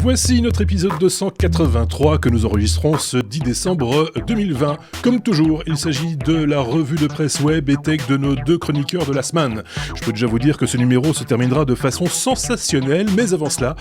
Voici notre épisode 283 que nous enregistrons ce 10 décembre 2020. Comme toujours, il s'agit de la revue de presse web et tech de nos deux chroniqueurs de la semaine. Je peux déjà vous dire que ce numéro se terminera de façon sensationnelle, mais avant cela,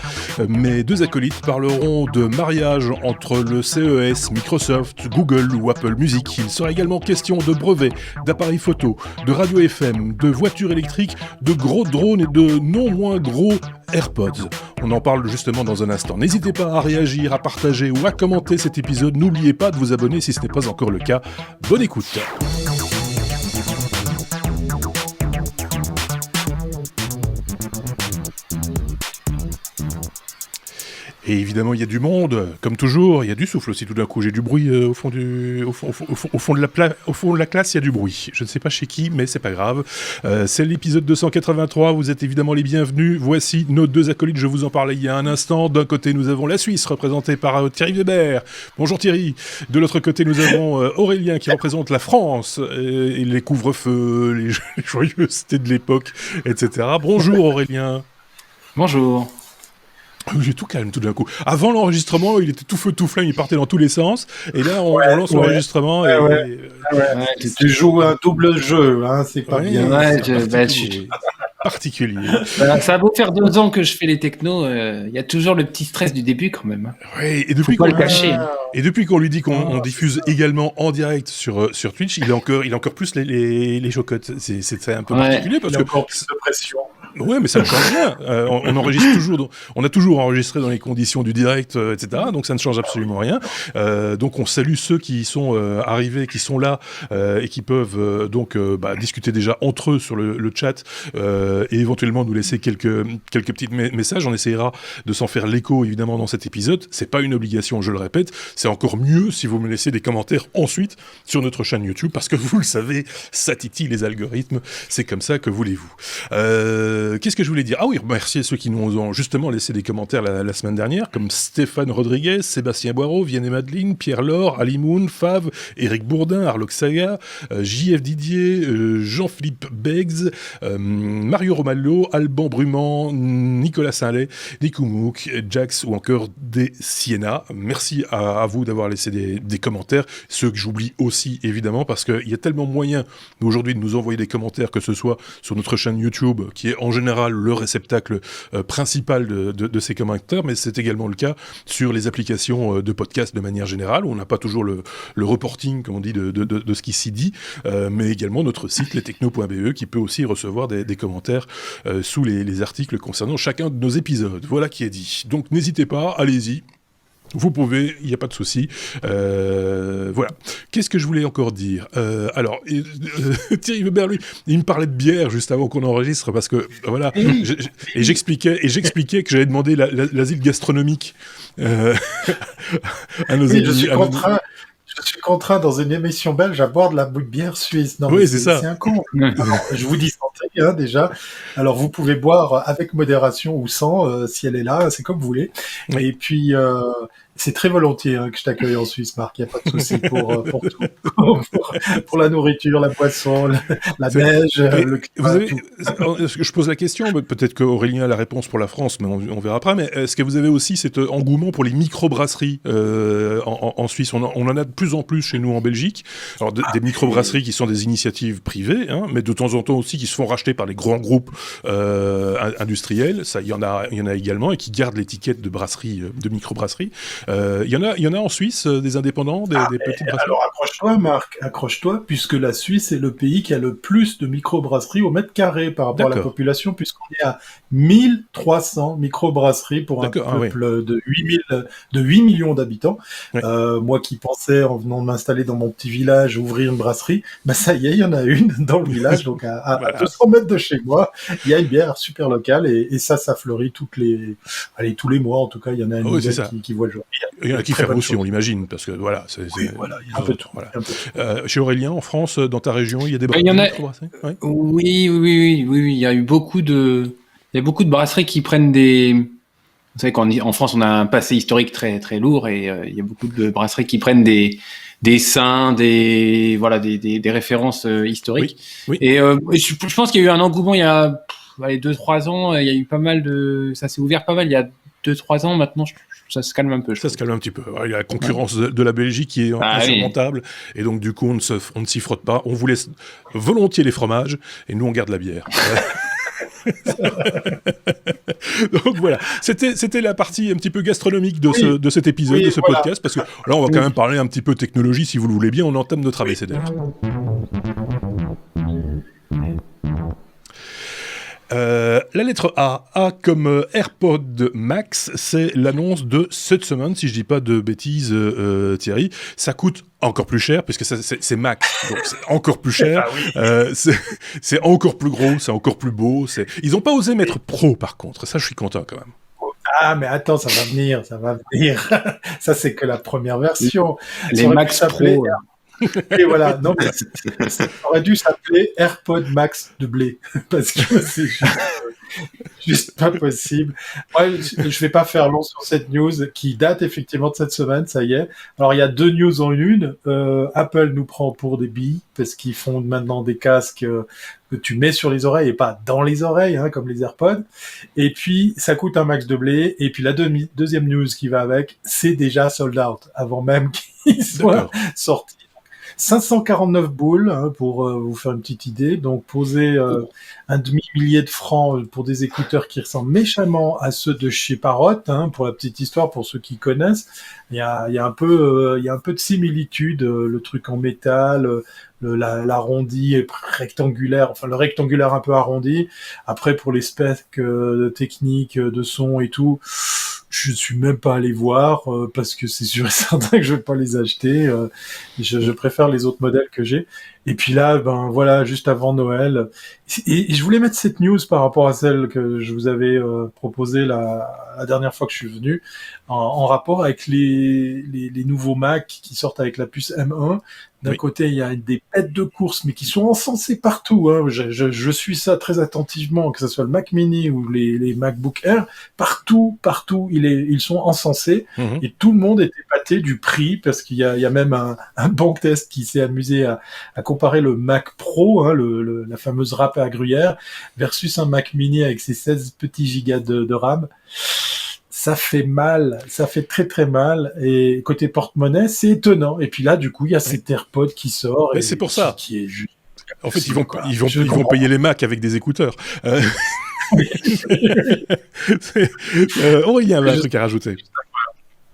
mes deux acolytes parleront de mariage entre le CES, Microsoft, Google ou Apple Music. Il sera également question de brevets, d'appareils photo, de radio FM, de voitures électriques, de gros drones et de non moins gros AirPods. On en parle justement dans un instant. N'hésitez pas à réagir, à partager ou à commenter cet épisode. N'oubliez pas de vous abonner si ce n'est pas encore le cas. Bonne écoute. Et évidemment, il y a du monde, comme toujours, il y a du souffle aussi tout d'un coup. J'ai du bruit au fond de la classe, il y a du bruit. Je ne sais pas chez qui, mais c'est pas grave. C'est l'épisode 283, vous êtes évidemment les bienvenus. Voici nos deux acolytes, je vous en parlais il y a un instant. D'un côté, nous avons la Suisse, représentée par Thierry Weber. Bonjour Thierry. De l'autre côté, nous avons Aurélien, qui représente la France, et les couvre-feux, les joyeusetés de l'époque, etc. Bonjour Aurélien. Bonjour. J'ai tout calme tout d'un coup. Avant l'enregistrement, il était tout feu tout flamme, il partait dans tous les sens. Et là, on lance l'enregistrement. Tu joues un double jeu, hein, c'est pas bien. Particulier. Ça a beau faire 2 ans que je fais les technos, il y a toujours le petit stress du début quand même. Oui, et depuis qu'on lui dit qu'on diffuse également en direct sur Twitch, il a encore plus les chocottes. C'est un peu particulier parce que encore plus de pression. Ouais, mais ça ne change rien. On enregistre toujours. On a toujours enregistré dans les conditions du direct, etc. Donc ça ne change absolument rien. Donc on salue ceux qui sont arrivés, qui sont là et qui peuvent discuter déjà entre eux sur le chat et éventuellement nous laisser quelques petits messages. On essaiera de s'en faire l'écho évidemment dans cet épisode. C'est pas une obligation, je le répète. C'est encore mieux si vous me laissez des commentaires ensuite sur notre chaîne YouTube parce que vous le savez, ça titille les algorithmes. C'est comme ça, que voulez-vous. Qu'est-ce que je voulais dire ? Ah oui, merci à ceux qui nous ont justement laissé des commentaires la semaine dernière, comme Stéphane Rodriguez, Sébastien Boireau, Vienne et Madeline, Pierre Laure, Ali Moon, Fav, Éric Bourdin, Arloc Saga, JF Didier, Jean-Philippe Beggs, Mario Romallo, Alban Bruman, Nicolas Saint-Lay, Nikoumouk, Jax ou encore des Siena. Merci à vous d'avoir laissé des commentaires, ceux que j'oublie aussi évidemment, parce qu'il y a tellement moyen aujourd'hui de nous envoyer des commentaires, que ce soit sur notre chaîne YouTube, qui est en général le réceptacle principal de ces commentaires, mais c'est également le cas sur les applications de podcast de manière générale, où on n'a pas toujours le reporting, comme on dit, de ce qui s'y dit, mais également notre site lestechno.be qui peut aussi recevoir des commentaires sous les articles concernant chacun de nos épisodes. Voilà qui est dit. Donc n'hésitez pas, allez-y. Vous pouvez, il n'y a pas de souci. Voilà. Qu'est-ce que je voulais encore dire ? Thierry Weber, lui, il me parlait de bière juste avant qu'on enregistre, parce que, voilà, et j'expliquais que j'allais demander l'asile gastronomique à nos amis. Je suis contraint dans une émission belge à boire de la bière suisse. Non, oui, c'est ça. C'est un con. Alors, je vous dis santé, hein, déjà. Alors, vous pouvez boire avec modération ou sans, si elle est là, c'est comme vous voulez. Oui. Et puis, c'est très volontiers que je t'accueille en Suisse, Marc. Il n'y a pas de souci pour tout. pour la nourriture, la poisson, la neige, le climat. Je pose la question, peut-être qu'Aurélien a la réponse pour la France, mais on verra après. Mais est-ce que vous avez aussi cet engouement pour les microbrasseries en Suisse ? On en a de plus en plus chez nous en Belgique. Alors, des microbrasseries qui sont des initiatives privées, hein, mais de temps en temps aussi qui se font racheter par les grands groupes industriels. Ça, il y en a également, et qui gardent l'étiquette de brasserie, de microbrasserie. Il y en a en Suisse, des indépendants, des petites brasseries. Alors accroche-toi, Marc, puisque la Suisse est le pays qui a le plus de microbrasseries au mètre carré par rapport à la population, puisqu'on est à 1300 microbrasseries pour un peuple de 8 millions d'habitants. Oui. Moi qui pensais, en venant m'installer dans mon petit village, ouvrir une brasserie, ça y est, il y en a une dans le village, donc à 200 mètres de chez moi, il y a une bière super locale, et ça fleurit tous les mois, en tout cas, il y en a une nouvelle qui voit le jour. Il y en a qui ferment aussi, on l'imagine, parce que voilà, il y a un peu tout. Voilà. Chez Aurélien, en France, dans ta région, il y a des brasseries. Oui, il y a eu beaucoup de brasseries qui prennent des. Vous savez qu'en France, on a un passé historique très très lourd, et il y a beaucoup de brasseries qui prennent des saints, des références historiques. Oui. Et je pense qu'il y a eu un engouement il y a 2-3 ans. Il y a eu pas mal ça s'est ouvert pas mal. Il y a 2-3 ans maintenant, ça se calme un peu. Ça se calme un petit peu. Il y a la concurrence de la Belgique qui est insurmontable, et donc du coup on ne s'y frotte pas. On vous laisse volontiers les fromages, et nous on garde la bière. Donc voilà, c'était la partie un petit peu gastronomique de cet épisode, de ce podcast, parce que là on va quand même parler un petit peu technologie, si vous le voulez bien, on entame notre abécédaire. La lettre A comme AirPod Max, c'est l'annonce de cette semaine, si je dis pas de bêtises, Thierry. Ça coûte encore plus cher, puisque c'est Max, donc c'est encore plus cher. C'est encore plus gros, c'est encore plus beau. Ils n'ont pas osé mettre Pro, par contre. Ça, je suis content quand même. Ah, mais attends, ça va venir. Ça, c'est que la première version. Les Max Pro. Et voilà, non, mais ça aurait dû s'appeler AirPod Max de blé, parce que c'est juste pas possible. Ouais, je vais pas faire long sur cette news qui date effectivement de cette semaine, ça y est. Alors il y a 2 news en une. Apple nous prend pour des billes parce qu'ils font maintenant des casques que tu mets sur les oreilles et pas dans les oreilles, hein, comme les AirPods. Et puis ça coûte un max de blé. Et puis la deuxième news qui va avec, c'est déjà sold out avant même qu'il soit sorti. 549 boules, hein, pour vous faire une petite idée. Donc, poser un demi-millier de francs pour des écouteurs qui ressemblent méchamment à ceux de chez Parrot, hein, pour la petite histoire, pour ceux qui connaissent. Il y a un peu de similitude, le truc en métal, l'arrondi rectangulaire, enfin le rectangulaire un peu arrondi. Après, pour les specs techniques de son et tout, je suis même pas allé voir parce que c'est sûr et certain que je vais pas les acheter. Je préfère les autres modèles que j'ai. Et puis là, ben voilà, juste avant Noël. Et je voulais mettre cette news par rapport à celle que je vous avais proposée la dernière fois que je suis venu, en rapport avec les nouveaux Mac qui sortent avec la puce M1. D'un côté, il y a des bêtes de course, mais qui sont encensées partout. Hein. Je suis ça très attentivement, que ce soit le Mac Mini ou les MacBook Air. Partout, ils sont encensés. Mm-hmm. Et tout le monde est épaté du prix, parce qu'il y a même un bon test qui s'est amusé à comparer le Mac Pro, hein, la fameuse râpe à gruyère, versus un Mac Mini avec ses 16 petits gigas de RAM. Ça fait mal, ça fait très très mal. Et côté porte-monnaie, c'est étonnant. Et puis là, du coup, il y a cet AirPod qui sort. Mais c'est pour ça. Qui est juste... En fait, ils vont payer les Macs avec des écouteurs. Il y a un truc à rajouter.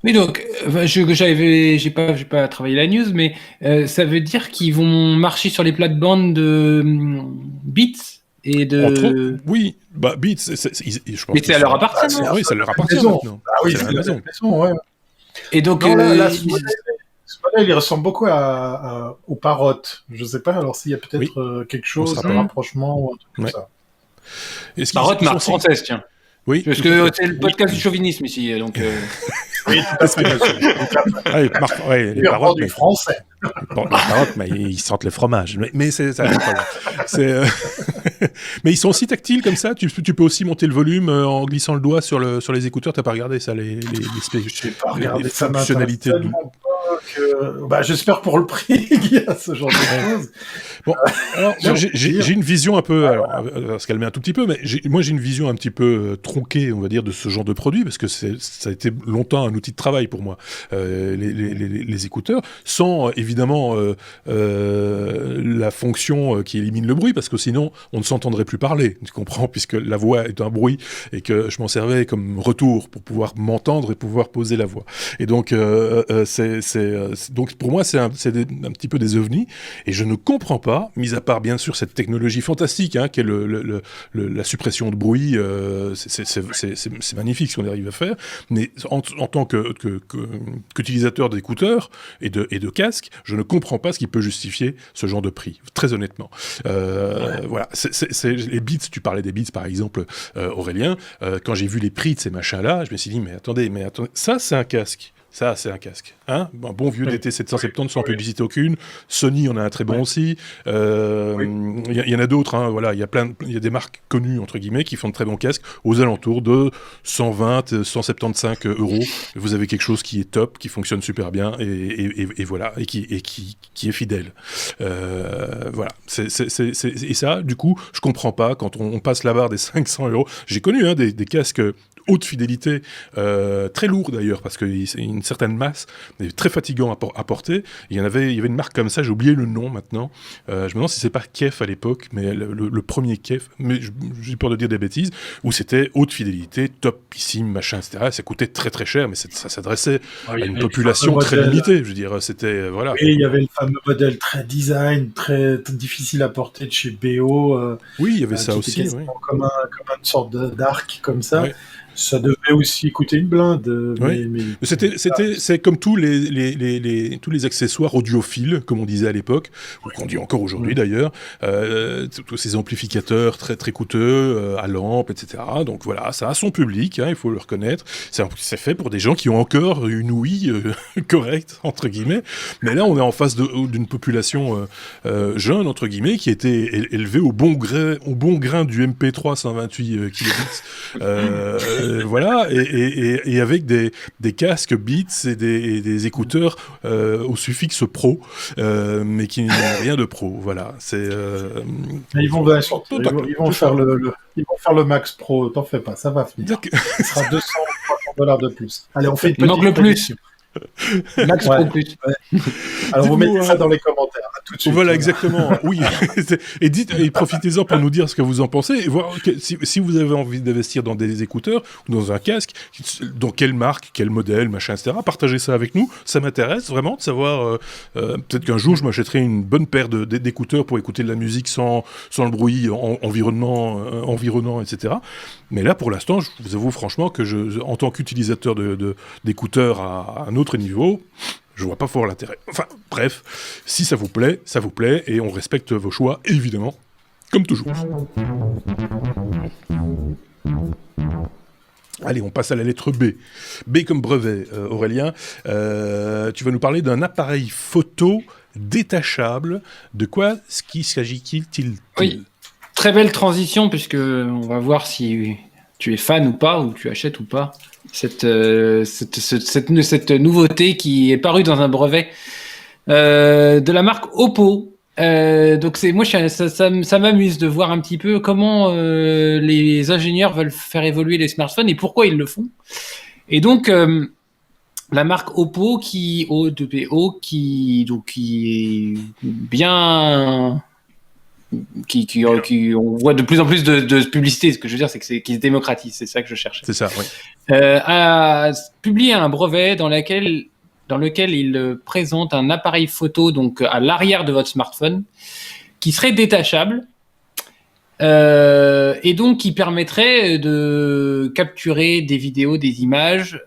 Mais donc, j'ai pas travaillé la news, mais ça veut dire qu'ils vont marcher sur les plates-bandes de Beats et de... Oui, Beats, je pense. Mais ça leur appartient, non ? Oui, ça leur appartient maintenant. Ah oui, c'est la maison. Ouais. Et donc, ce modèle, il ressemble beaucoup au Parrot. Je sais pas, alors s'il y a peut-être quelque chose, un rapprochement ou un truc comme ça. Parrot, marque française, tiens. Oui. Parce que c'est le podcast du chauvinisme ici, donc... Oui, tout à fait. Les parottes du français. Les parottes, mais ils sentent le fromage. Mais c'est ça. Mais ils sont aussi tactiles comme ça. Tu peux aussi monter le volume en glissant le doigt sur les écouteurs. T'as pas regardé ça, les fonctionnalités j'espère pour le prix qu'il y a ce genre de choses. Bon, alors j'ai une vision un peu, on va se calmer un tout petit peu, mais j'ai une vision un petit peu tronquée, on va dire, de ce genre de produit, parce que ça a été longtemps un outil de travail pour moi, les écouteurs, sans évidemment la fonction qui élimine le bruit, parce que sinon on ne s'entendrait plus parler, tu comprends, puisque la voix est un bruit et que je m'en servais comme retour pour pouvoir m'entendre et pouvoir poser la voix. Et donc donc pour moi c'est un petit peu des ovnis, et je ne comprends pas, mis à part bien sûr cette technologie fantastique, hein, qui est la suppression de bruit, c'est magnifique ce qu'on arrive à faire, mais en tant qu'utilisateur d'écouteurs et de casques, je ne comprends pas ce qui peut justifier ce genre de prix, très honnêtement. Voilà, les Beats, tu parlais des Beats par exemple, Aurélien, quand j'ai vu les prix de ces machins-là, je me suis dit mais attendez, ça c'est un casque. Ça, c'est un casque. Hein, un bon vieux DT770 sans publicité aucune. Sony en a un très bon aussi. Il y en a d'autres. Hein, voilà, il y a des marques connues, entre guillemets, qui font de très bons casques aux alentours de 120, 175 euros. Vous avez quelque chose qui est top, qui fonctionne super bien et voilà, et qui est fidèle. Voilà. Et ça, du coup, je comprends pas quand on passe la barre des 500 euros. J'ai connu des casques haute fidélité, très lourd d'ailleurs, parce que c'est une certaine masse, mais très fatigant à porter. Il y avait une marque comme ça, j'ai oublié le nom maintenant. Je me demande si c'est pas Kef à l'époque, mais le premier Kef, mais j'ai peur de dire des bêtises, où c'était haute fidélité, topissime, machin, etc. Ça coûtait très très cher, mais ça s'adressait à une population très limitée. Je veux dire, c'était voilà. Et il y avait le fameux modèle très design, très difficile à porter de chez BO. Oui, il y avait ça aussi. Oui. Comme une sorte d'arc comme ça. Ouais. Ça devait aussi coûter une blinde. Oui. Mais c'est comme tous les accessoires audiophiles, comme on disait à l'époque, ou qu'on dit encore aujourd'hui d'ailleurs, tous ces amplificateurs très très coûteux, à lampe, etc. Donc voilà, ça a son public, il faut le reconnaître. C'est fait pour des gens qui ont encore une ouïe correcte, entre guillemets. Mais là, on est en face d'une population jeune, entre guillemets, qui était élevée au bon grain du MP3 128 kilobits. Voilà, et avec des casques Beats et des écouteurs au suffixe pro, mais qui n'ont rien de pro. Voilà, c'est. Ils vont faire le Max Pro. T'en fais pas, ça va finir. Ce sera $200 de plus. Allez, on fait une petite. Il manque le plus. Max Pro plus. Ouais. Alors vous mettez ça dans les commentaires. Tout de suite, voilà, exactement. Oui. Et profitez-en pour nous dire ce que vous en pensez et voir si vous avez envie d'investir dans des écouteurs ou dans un casque, dans quelle marque, quel modèle, machin, etc. Partagez ça avec nous. Ça m'intéresse vraiment de savoir. Peut-être qu'un jour je m'achèterai une bonne paire d'écouteurs pour écouter de la musique sans le bruit environnant, etc. Mais là, pour l'instant, je vous avoue franchement que en tant qu'utilisateur d'écouteurs à un autre niveau, je vois pas fort l'intérêt. Enfin, bref, si ça vous plaît, et on respecte vos choix, évidemment, comme toujours. Allez, on passe à la lettre B. B comme brevet, Aurélien. Tu vas nous parler d'un appareil photo détachable. De quoi s'agit-il ? Oui, très belle transition, puisque on va voir si tu es fan ou pas, ou tu achètes ou pas cette nouveauté qui est parue dans un brevet de la marque Oppo. Donc ça m'amuse de voir un petit peu comment les ingénieurs veulent faire évoluer les smartphones et pourquoi ils le font. Et donc la marque Oppo qui est bien, on voit de plus en plus de publicité. Ce que je veux dire, c'est qu'ils se démocratisent. C'est ça que je cherchais. C'est ça, oui. A publié un brevet dans lequel il présente un appareil photo donc à l'arrière de votre smartphone qui serait détachable et donc qui permettrait de capturer des vidéos, des images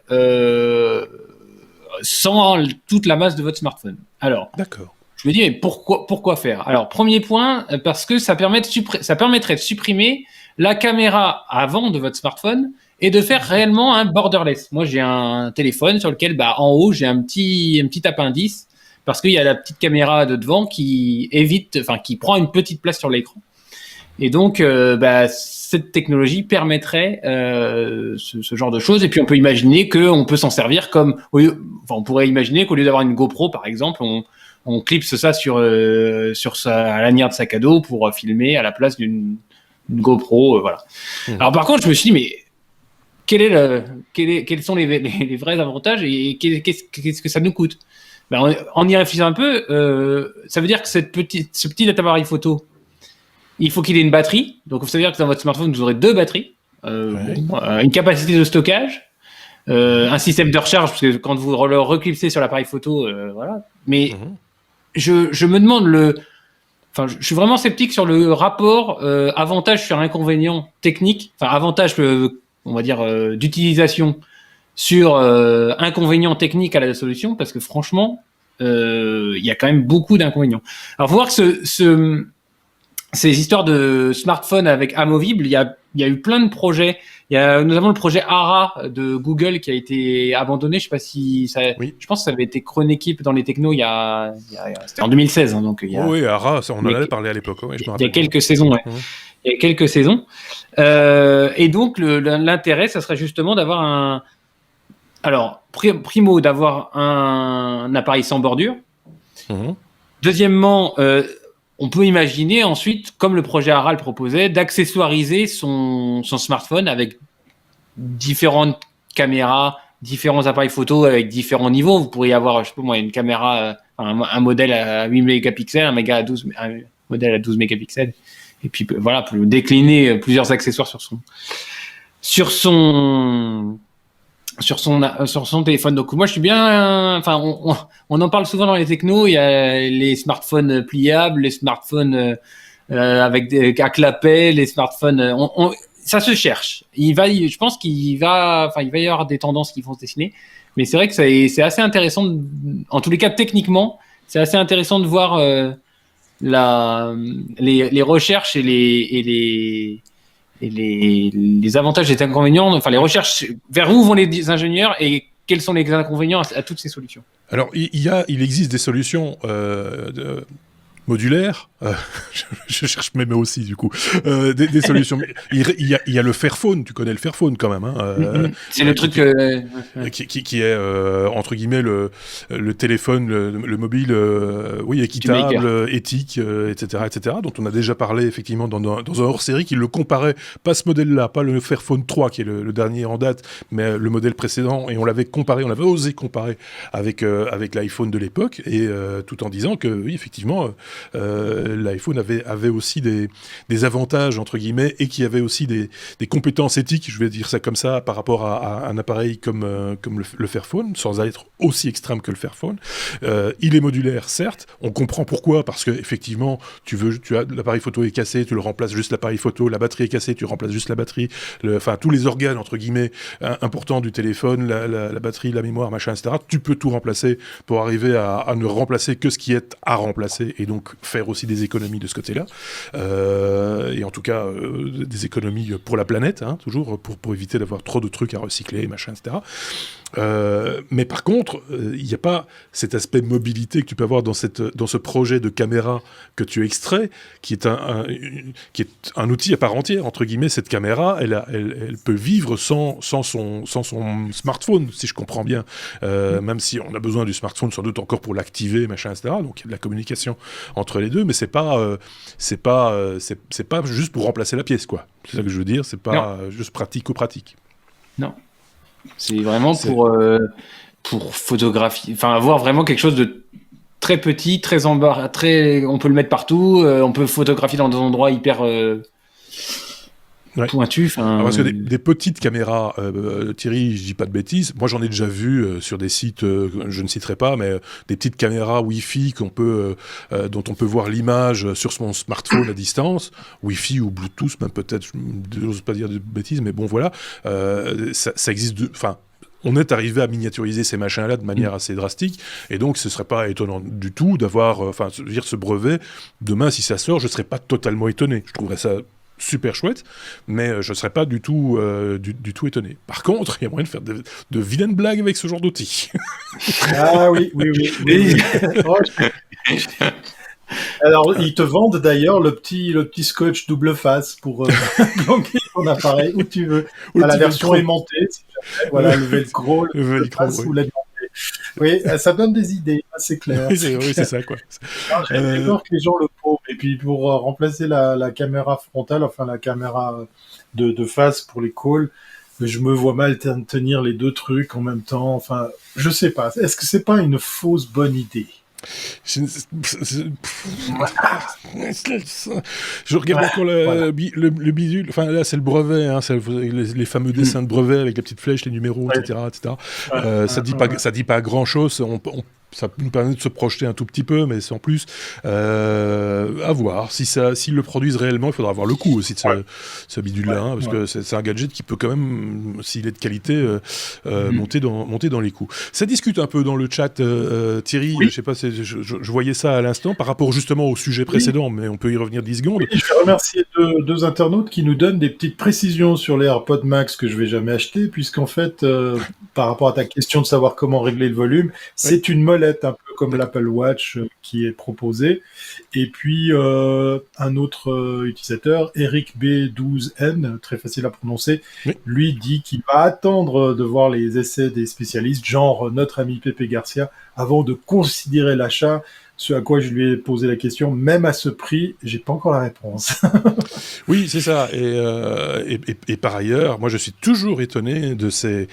sans toute la masse de votre smartphone. Alors, d'accord. Je me dis, mais pourquoi faire ? Alors, premier point, parce que ça permettrait de supprimer la caméra avant de votre smartphone et de faire réellement un borderless. Moi, j'ai un téléphone sur lequel, en haut, j'ai un petit appendice parce qu'il y a la petite caméra de devant qui prend une petite place sur l'écran. Et donc, cette technologie permettrait ce genre de choses. Et puis, on peut imaginer qu'on peut s'en servir on pourrait imaginer qu'au lieu d'avoir une GoPro, par exemple, on clipse ça sur sa lanière de sac à dos pour filmer à la place d'une GoPro, voilà. Alors par contre, je me suis dit, mais quels sont les vrais avantages et qu'est-ce que ça nous coûte ? En y réfléchissant un peu, ça veut dire que ce petit appareil photo, il faut qu'il ait une batterie. Donc ça veut dire que dans votre smartphone, vous aurez 2 batteries, une capacité de stockage, un système de recharge, parce que quand vous le reclipsez sur l'appareil photo, voilà. Mais je me demande je suis vraiment sceptique sur le rapport avantage sur inconvénient technique, avantage on va dire d'utilisation sur inconvénient technique à la solution, parce que franchement il y a quand même beaucoup d'inconvénients. Alors faut voir que ces histoires de smartphones avec amovible, il y a eu plein de projets. Il y a notamment le projet ARA de Google qui a été abandonné. Je sais pas si ça. Oui. Je pense que ça avait été Chronekeep dans les technos c'était en 2016. Donc oui, ARA, on en avait parlé à l'époque. Oui, il y a quelques saisons. Ouais. Il y a quelques saisons. Et donc l'intérêt, ça serait justement d'avoir primo d'avoir un appareil sans bordure. Deuxièmement, on peut imaginer ensuite, comme le projet ARA le proposait, d'accessoiriser son smartphone avec différentes caméras, différents appareils photo avec différents niveaux. Vous pourriez avoir, je sais pas moi, une caméra, un modèle à 8 mégapixels, un modèle à 12 mégapixels. Et puis voilà, pour décliner plusieurs accessoires sur son téléphone. Donc moi je suis bien, enfin on en parle souvent dans les technos. Il y a les smartphones pliables, les smartphones avec à clapet, les smartphones. Ça se cherche. Je pense qu'il va y avoir des tendances qui vont se dessiner. Mais c'est vrai que c'est assez intéressant. En tous les cas, techniquement, c'est assez intéressant de voir les recherches et les avantages et les inconvénients, enfin les recherches, vers où vont les ingénieurs et quels sont les inconvénients à toutes ces solutions. Alors, il existe des solutions modulaires. Je cherche mes mots aussi, du coup. Des solutions. Il y a le Fairphone, tu connais le Fairphone quand même. Hein, c'est le truc qui est, entre guillemets, le téléphone, le mobile, oui, équitable, éthique, etc., dont on a déjà parlé, effectivement, dans un hors-série qui le comparait, pas ce modèle-là, pas le Fairphone 3, qui est le dernier en date, mais le modèle précédent, et on l'avait osé comparer avec l'iPhone de l'époque, et tout en disant que, oui, effectivement, l'iPhone avait aussi des avantages, entre guillemets, et qui avait aussi des compétences éthiques, je vais dire ça comme ça, par rapport à un appareil comme le Fairphone, sans être aussi extrême que le Fairphone. Il est modulaire, certes, on comprend pourquoi, parce que effectivement, l'appareil photo est cassé, tu le remplaces juste l'appareil photo, la batterie est cassée, tu remplaces juste la batterie, enfin tous les organes, entre guillemets, importants du téléphone, la batterie, la mémoire, machin, etc., tu peux tout remplacer pour arriver à ne remplacer que ce qui est à remplacer, et donc faire aussi des économies de ce côté-là, et en tout cas des économies pour la planète, hein, toujours pour éviter d'avoir trop de trucs à recycler, machin, etc. Mais par contre, il n'y a pas cet aspect mobilité que tu peux avoir dans ce projet de caméra que tu extrais, qui est un outil à part entière, entre guillemets. Cette caméra, elle peut vivre sans son smartphone, si je comprends bien, même si on a besoin du smartphone sans doute encore pour l'activer, machin, etc. Donc il y a de la communication entre les deux, mais c'est pas juste pour remplacer la pièce, quoi. C'est ça que je veux dire, c'est pas juste pratico-pratique. Non. C'est vraiment pour photographier, enfin avoir vraiment quelque chose de très petit, très on peut le mettre partout, on peut photographier dans des endroits hyper pointus. Parce que des petites caméras, Thierry, je dis pas de bêtises, moi j'en ai déjà vu sur des sites, je ne citerai pas, mais des petites caméras Wi-Fi dont on peut voir l'image sur son smartphone à distance, Wi-Fi ou Bluetooth, même peut-être, je n'ose pas dire de bêtises, mais bon voilà, ça existe, on est arrivé à miniaturiser ces machins-là de manière assez drastique, et donc ce serait pas étonnant du tout d'avoir, ce brevet, demain si ça sort, je serais pas totalement étonné, je trouverais ça super chouette, mais je ne serais pas du tout étonné. Par contre, il y a moyen de faire de vilaines blagues avec ce genre d'outils. Ah oui. Alors, ils te vendent d'ailleurs le petit scotch double face pour planquer ton appareil où tu veux. À la version aimantée, si jamais, voilà, le velcro, ou la. Oui, ça donne des idées, c'est clair. Oui, c'est ça, quoi. J'ai peur que les gens le prouvent. Et puis, pour remplacer la caméra frontale, enfin la caméra de face pour les calls, je me vois mal tenir les deux trucs en même temps. Enfin, je sais pas. Est-ce que c'est pas une fausse bonne idée? Je regarde encore le bidule, enfin là c'est le brevet, hein, les fameux dessins de brevet avec les petites flèches, les numéros, etc. Ça dit pas grand chose, ça nous permet de se projeter un tout petit peu, mais sans plus. À voir. S'ils le produisent réellement, il faudra voir le coût aussi de ce bidule-là, hein, parce que c'est un gadget qui peut quand même, s'il est de qualité, monter dans les coûts. Ça discute un peu dans le chat, Thierry, je sais pas, je voyais ça à l'instant, par rapport justement au sujet précédent, mais on peut y revenir 10 secondes. Oui, je vais remercier deux internautes qui nous donnent des petites précisions sur les AirPods Max que je vais jamais acheter, puisqu'en fait, par rapport à ta question de savoir comment régler le volume, c'est une molette, un peu comme l'Apple Watch qui est proposé. Et puis, un autre utilisateur, Eric B12N, très facile à prononcer, lui dit qu'il va attendre de voir les essais des spécialistes, genre notre ami Pepe Garcia, avant de considérer l'achat Ce à quoi je lui ai posé la question, même à ce prix, j'ai pas encore la réponse. Oui, c'est ça. Et par ailleurs, moi, je suis toujours étonné de ces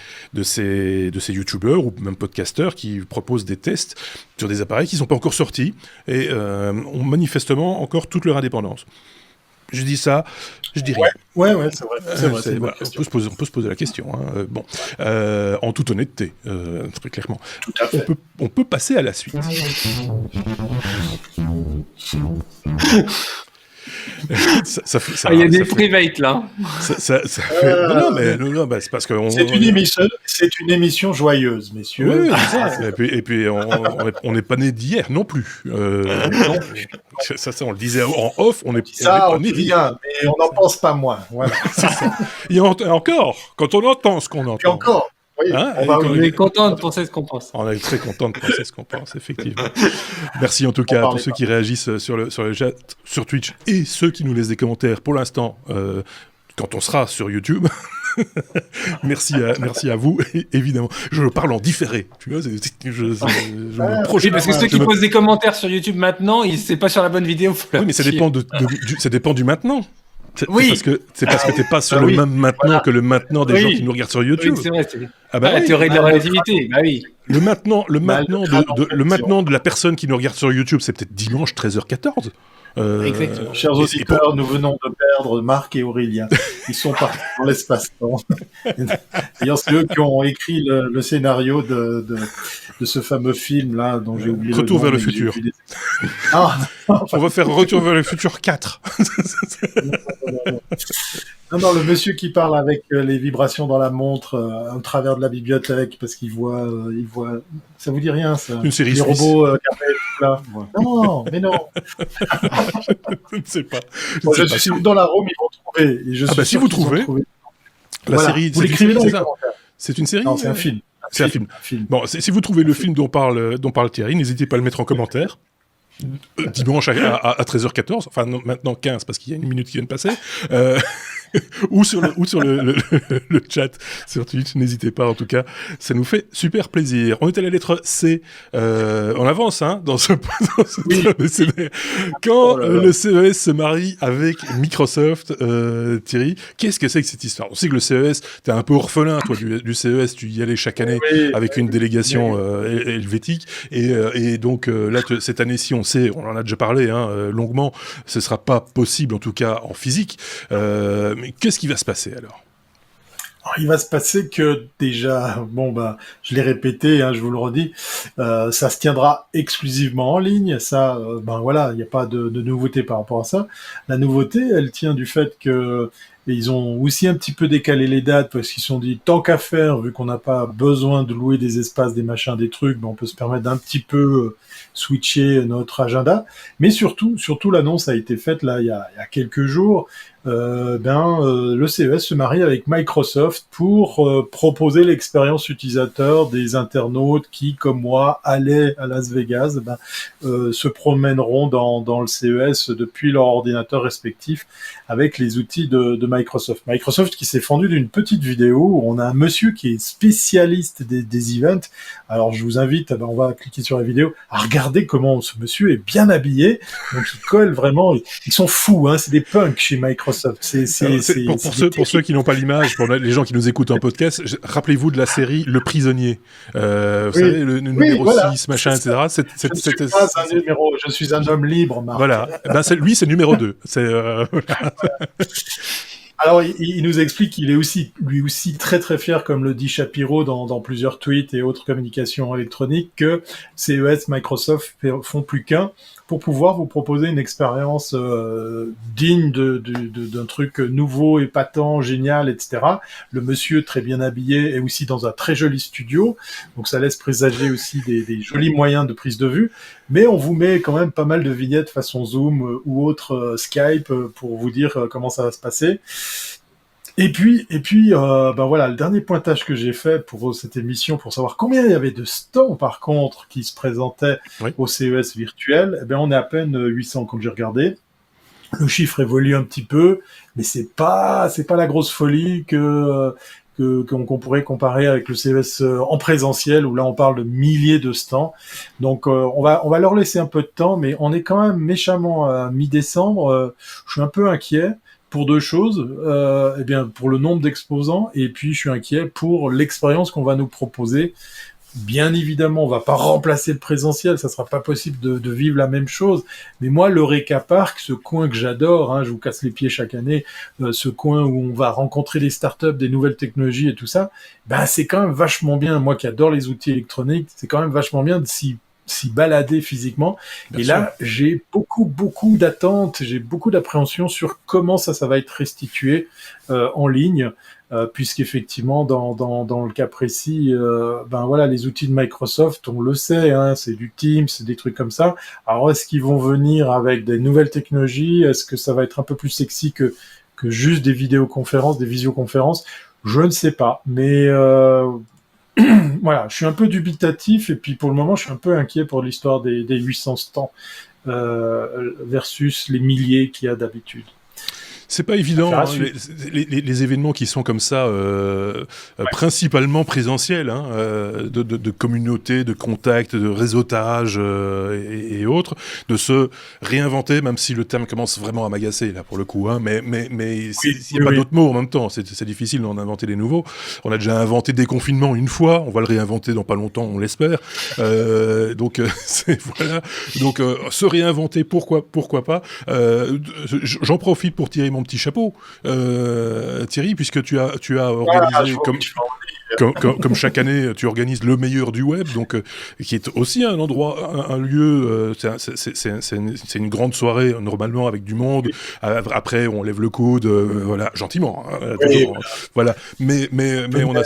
youtubeurs ou même podcasteurs qui proposent des tests sur des appareils qui sont pas encore sortis et ont manifestement encore toute leur indépendance. Je dis ça, je dis rien. Ouais, c'est vrai. Voilà, on peut se poser la question. Hein. Bon, en toute honnêteté, très clairement. Tout à fait. On peut passer à la suite. Il y a des privates là. Non, c'est parce que c'est une émission joyeuse, messieurs. Oui, c'est ça. Et puis on n'est pas né d'hier non plus. Non plus. Ça, on le disait en off. On n'est pas né d'hier. Mais on n'en pense pas moins. Voilà. C'est ça. Et encore, quand on entend ce qu'on entend. Et encore. Oui, hein, on est content de penser ce qu'on pense. On est très content de penser ce qu'on pense, effectivement. Merci en tout cas à tous ceux qui réagissent sur le chat, sur Twitch, et ceux qui nous laissent des commentaires pour l'instant, quand on sera sur YouTube. Merci à vous, évidemment. Je parle en différé. Tu vois, je me projette. Parce que ceux qui posent des commentaires sur YouTube maintenant, c'est pas sur la bonne vidéo. Oui, mais ça dépend du maintenant. C'est parce que t'es pas sur le même maintenant que le maintenant des gens qui nous regardent sur YouTube. Oui, c'est vrai. La théorie de la relativité. Bah oui. Le maintenant de la personne qui nous regarde sur YouTube, c'est peut-être dimanche 13h14. Exactement. Chers auditeurs, nous venons de perdre Marc et Aurélien. Ils sont partis dans l'espace-temps. D'ailleurs, c'est eux qui ont écrit le scénario de ce fameux film-là, dont j'ai oublié Retour vers le futur. On va faire Retour vers le futur 4. Non, le monsieur qui parle avec les vibrations dans la montre au travers de la bibliothèque parce qu'il voit, ça vous dit rien ça? Une série les suisse. Robots là. Non, mais non. Je ne sais pas. Je suis sûr que dans la Rome ils vont trouver. Et je suis si vous trouvez la série, vous l'écrivez dans les commentaires. C'est une série? Non, c'est un film. C'est un film. Bon, si vous trouvez le film dont parle Thierry, n'hésitez pas à le mettre en commentaire. Dimanche à 13h14, enfin non, maintenant 15 parce qu'il y a une minute qui vient de passer, ou sur le chat sur Twitch, n'hésitez pas en tout cas, ça nous fait super plaisir. On est à la lettre C, on avance dans ce quand le CES se marie avec Microsoft, Thierry, qu'est-ce que c'est que cette histoire? On sait que le CES, t'es un peu orphelin toi du CES, tu y allais chaque année avec une délégation helvétique, et donc là cette année-ci on en a déjà parlé longuement, ce sera pas possible en tout cas en physique, mais qu'est-ce qui va se passer alors? Il va se passer que déjà, je l'ai répété, je vous le redis, ça se tiendra exclusivement en ligne. Ça, il n'y a pas de nouveauté par rapport à ça. La nouveauté, elle tient du fait que ils ont aussi un petit peu décalé les dates parce qu'ils se sont dit tant qu'à faire, vu qu'on n'a pas besoin de louer des espaces, des machins, des trucs, on peut se permettre d'un petit peu switcher notre agenda. Mais surtout l'annonce a été faite là il y a quelques jours. Le CES se marie avec Microsoft pour proposer l'expérience utilisateur des internautes qui, comme moi, allaient à Las Vegas, se promèneront dans le CES depuis leur ordinateur respectif avec les outils de Microsoft. Microsoft qui s'est fendu d'une petite vidéo où on a un monsieur qui est spécialiste des events. Alors je vous invite, on va cliquer sur la vidéo, à regarder comment ce monsieur est bien habillé. Donc il colle vraiment, ils sont fous, c'est des punks chez Microsoft. Pour ceux qui n'ont pas l'image, pour les gens qui nous écoutent en podcast, rappelez-vous de la série Le Prisonnier. Vous savez, le numéro 6, machin, etc. Je suis un homme libre, Marc. Voilà. Lui, c'est numéro 2. Alors, il nous explique qu'il est lui aussi très très fier, comme le dit Shapiro dans plusieurs tweets et autres communications électroniques, que CES, Microsoft font plus qu'un pour pouvoir vous proposer une expérience digne d'un truc nouveau, épatant, génial, etc. Le monsieur très bien habillé est aussi dans un très joli studio, donc ça laisse présager aussi des jolis moyens de prise de vue, mais on vous met quand même pas mal de vignettes façon Zoom ou autre Skype pour vous dire comment ça va se passer. Et puis, le dernier pointage que j'ai fait pour cette émission, pour savoir combien il y avait de stands, par contre, qui se présentaient au CES virtuel, on est à peine 800 quand j'ai regardé. Le chiffre évolue un petit peu, mais c'est pas la grosse folie que qu'on pourrait comparer avec le CES en présentiel, où là on parle de milliers de stands. Donc on va leur laisser un peu de temps, mais on est quand même méchamment à mi-décembre. Je suis un peu inquiet pour deux choses. Eh bien, pour le nombre d'exposants, et puis je suis inquiet pour l'expérience qu'on va nous proposer. Bien évidemment, on va pas remplacer le présentiel, ça sera pas possible de vivre la même chose. Mais moi, l'Eureka Park, ce coin que j'adore, hein, je vous casse les pieds chaque année, ce coin où on va rencontrer des startups, des nouvelles technologies et tout ça, ben c'est quand même vachement bien. Moi qui adore les outils électroniques, c'est quand même vachement bien de s'y balader physiquement. Bien sûr. Là, j'ai beaucoup d'attentes, j'ai beaucoup d'appréhension sur comment ça va être restitué en ligne. Puisqu'effectivement, dans le cas précis, ben voilà, les outils de Microsoft, on le sait, hein, c'est du Teams, c'est des trucs comme ça. Alors, est-ce qu'ils vont venir avec des nouvelles technologies? Est-ce que ça va être un peu plus sexy que juste des vidéoconférences, des visioconférences? Je ne sais pas, mais voilà, je suis un peu dubitatif, et puis pour le moment, je suis un peu inquiet pour l'histoire des 800 stands versus les milliers qu'il y a d'habitude. C'est pas évident, hein, les événements qui sont comme ça, principalement présentiels, hein, de communauté, de contact, de réseautage et autres, de se réinventer, même si le terme commence vraiment à m'agacer là pour le coup, hein, mais il n'y a pas d'autre mot en même temps, c'est difficile d'en inventer des nouveaux. On a déjà inventé déconfinement une fois, on va le réinventer dans pas longtemps, on l'espère. Donc voilà, donc se réinventer, pourquoi pas. J'en profite pour tirer mon petit chapeau, Thierry, puisque tu as organisé comme chaque année, tu organises le meilleur du web, donc qui est aussi un endroit, un lieu. C'est une grande soirée normalement avec du monde. Après, on lève le coude, voilà, gentiment. Voilà, mais on a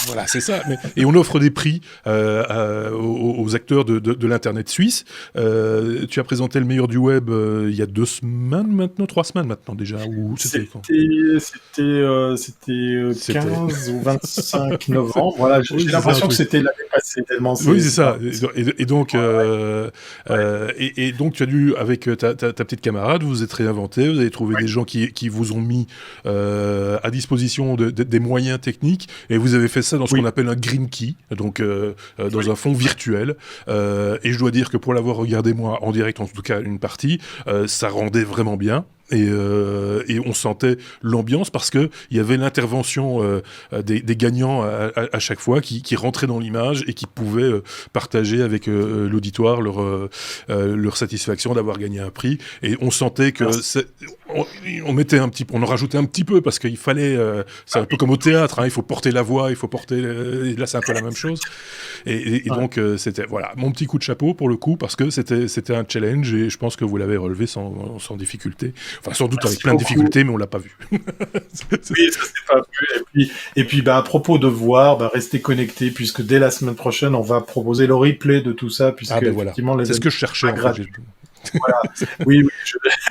voilà, c'est ça. Et on offre des prix aux acteurs de l'internet suisse. Tu as présenté le meilleur du web il y a 3 semaines maintenant déjà. C'était 15 ou 25 novembre. Voilà, j'ai l'impression que c'était l'année passée tellement. Oui, c'est ça. Et donc, donc tu as dû, avec ta petite camarade, vous vous êtes réinventé, vous avez trouvé des gens qui vous ont mis à disposition des moyens techniques, et vous avez fait ça dans ce qu'on appelle un green key, donc dans un fond virtuel. Et je dois dire que pour l'avoir regardé moi en direct, en tout cas une partie, ça rendait vraiment bien. Et on sentait l'ambiance parce que il y avait l'intervention des gagnants à chaque fois qui rentraient dans l'image et qui pouvaient partager avec l'auditoire leur satisfaction d'avoir gagné un prix. Et on sentait que on en rajoutait un petit peu parce qu'il fallait, c'est un peu comme au théâtre, hein, il faut porter la voix, il faut porter, et là c'est un peu la même chose. Et donc c'était voilà mon petit coup de chapeau pour le coup, parce que c'était un challenge, et je pense que vous l'avez relevé sans difficulté. Enfin, sans doute avec plein de difficultés, mais on l'a pas vu. Oui, ça s'est pas vu. Et puis à propos de voir, restez connectés, puisque dès la semaine prochaine, on va proposer le replay de tout ça, puisque effectivement, voilà. C'est ce que je cherchais. Voilà. Oui,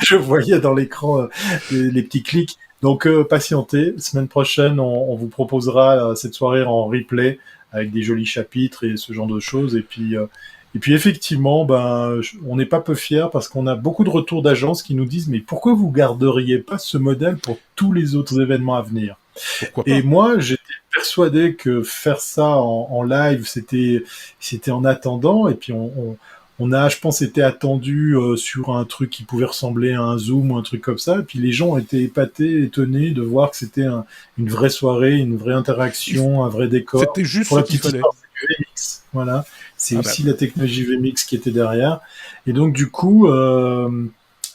je voyais dans l'écran les petits clics. Donc patientez. Semaine prochaine, on vous proposera cette soirée en replay avec des jolis chapitres et ce genre de choses. Et puis effectivement, on n'est pas peu fiers, parce qu'on a beaucoup de retours d'agences qui nous disent « Mais pourquoi vous garderiez pas ce modèle pour tous les autres événements à venir ?» Et moi, j'étais persuadé que faire ça en live, c'était en attendant. Et puis on a, je pense, été attendu sur un truc qui pouvait ressembler à un Zoom ou un truc comme ça. Et puis les gens ont été épatés, étonnés de voir que c'était une vraie soirée, une vraie interaction, un vrai décor. C'était juste ce qu'il fallait. VMix, voilà. C'est aussi la technologie VMix qui était derrière. Et donc, du coup,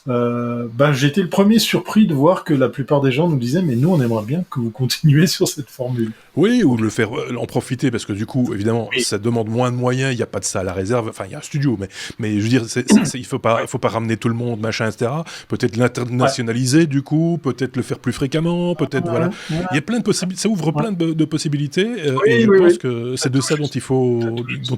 j'ai été le premier surpris de voir que la plupart des gens nous disaient « Mais nous, on aimerait bien que vous continuiez sur cette formule. » Oui, ou de le faire, en profiter, parce que du coup, évidemment, ça demande moins de moyens, il n'y a pas de salle à réserve, enfin, il y a un studio, mais je veux dire, il faut pas ramener tout le monde, machin, etc. Peut-être l'internationaliser, du coup, peut-être le faire plus fréquemment, peut-être, voilà. Il y a plein de possibilités, ça ouvre plein de possibilités, et je pense que c'est de ça dont il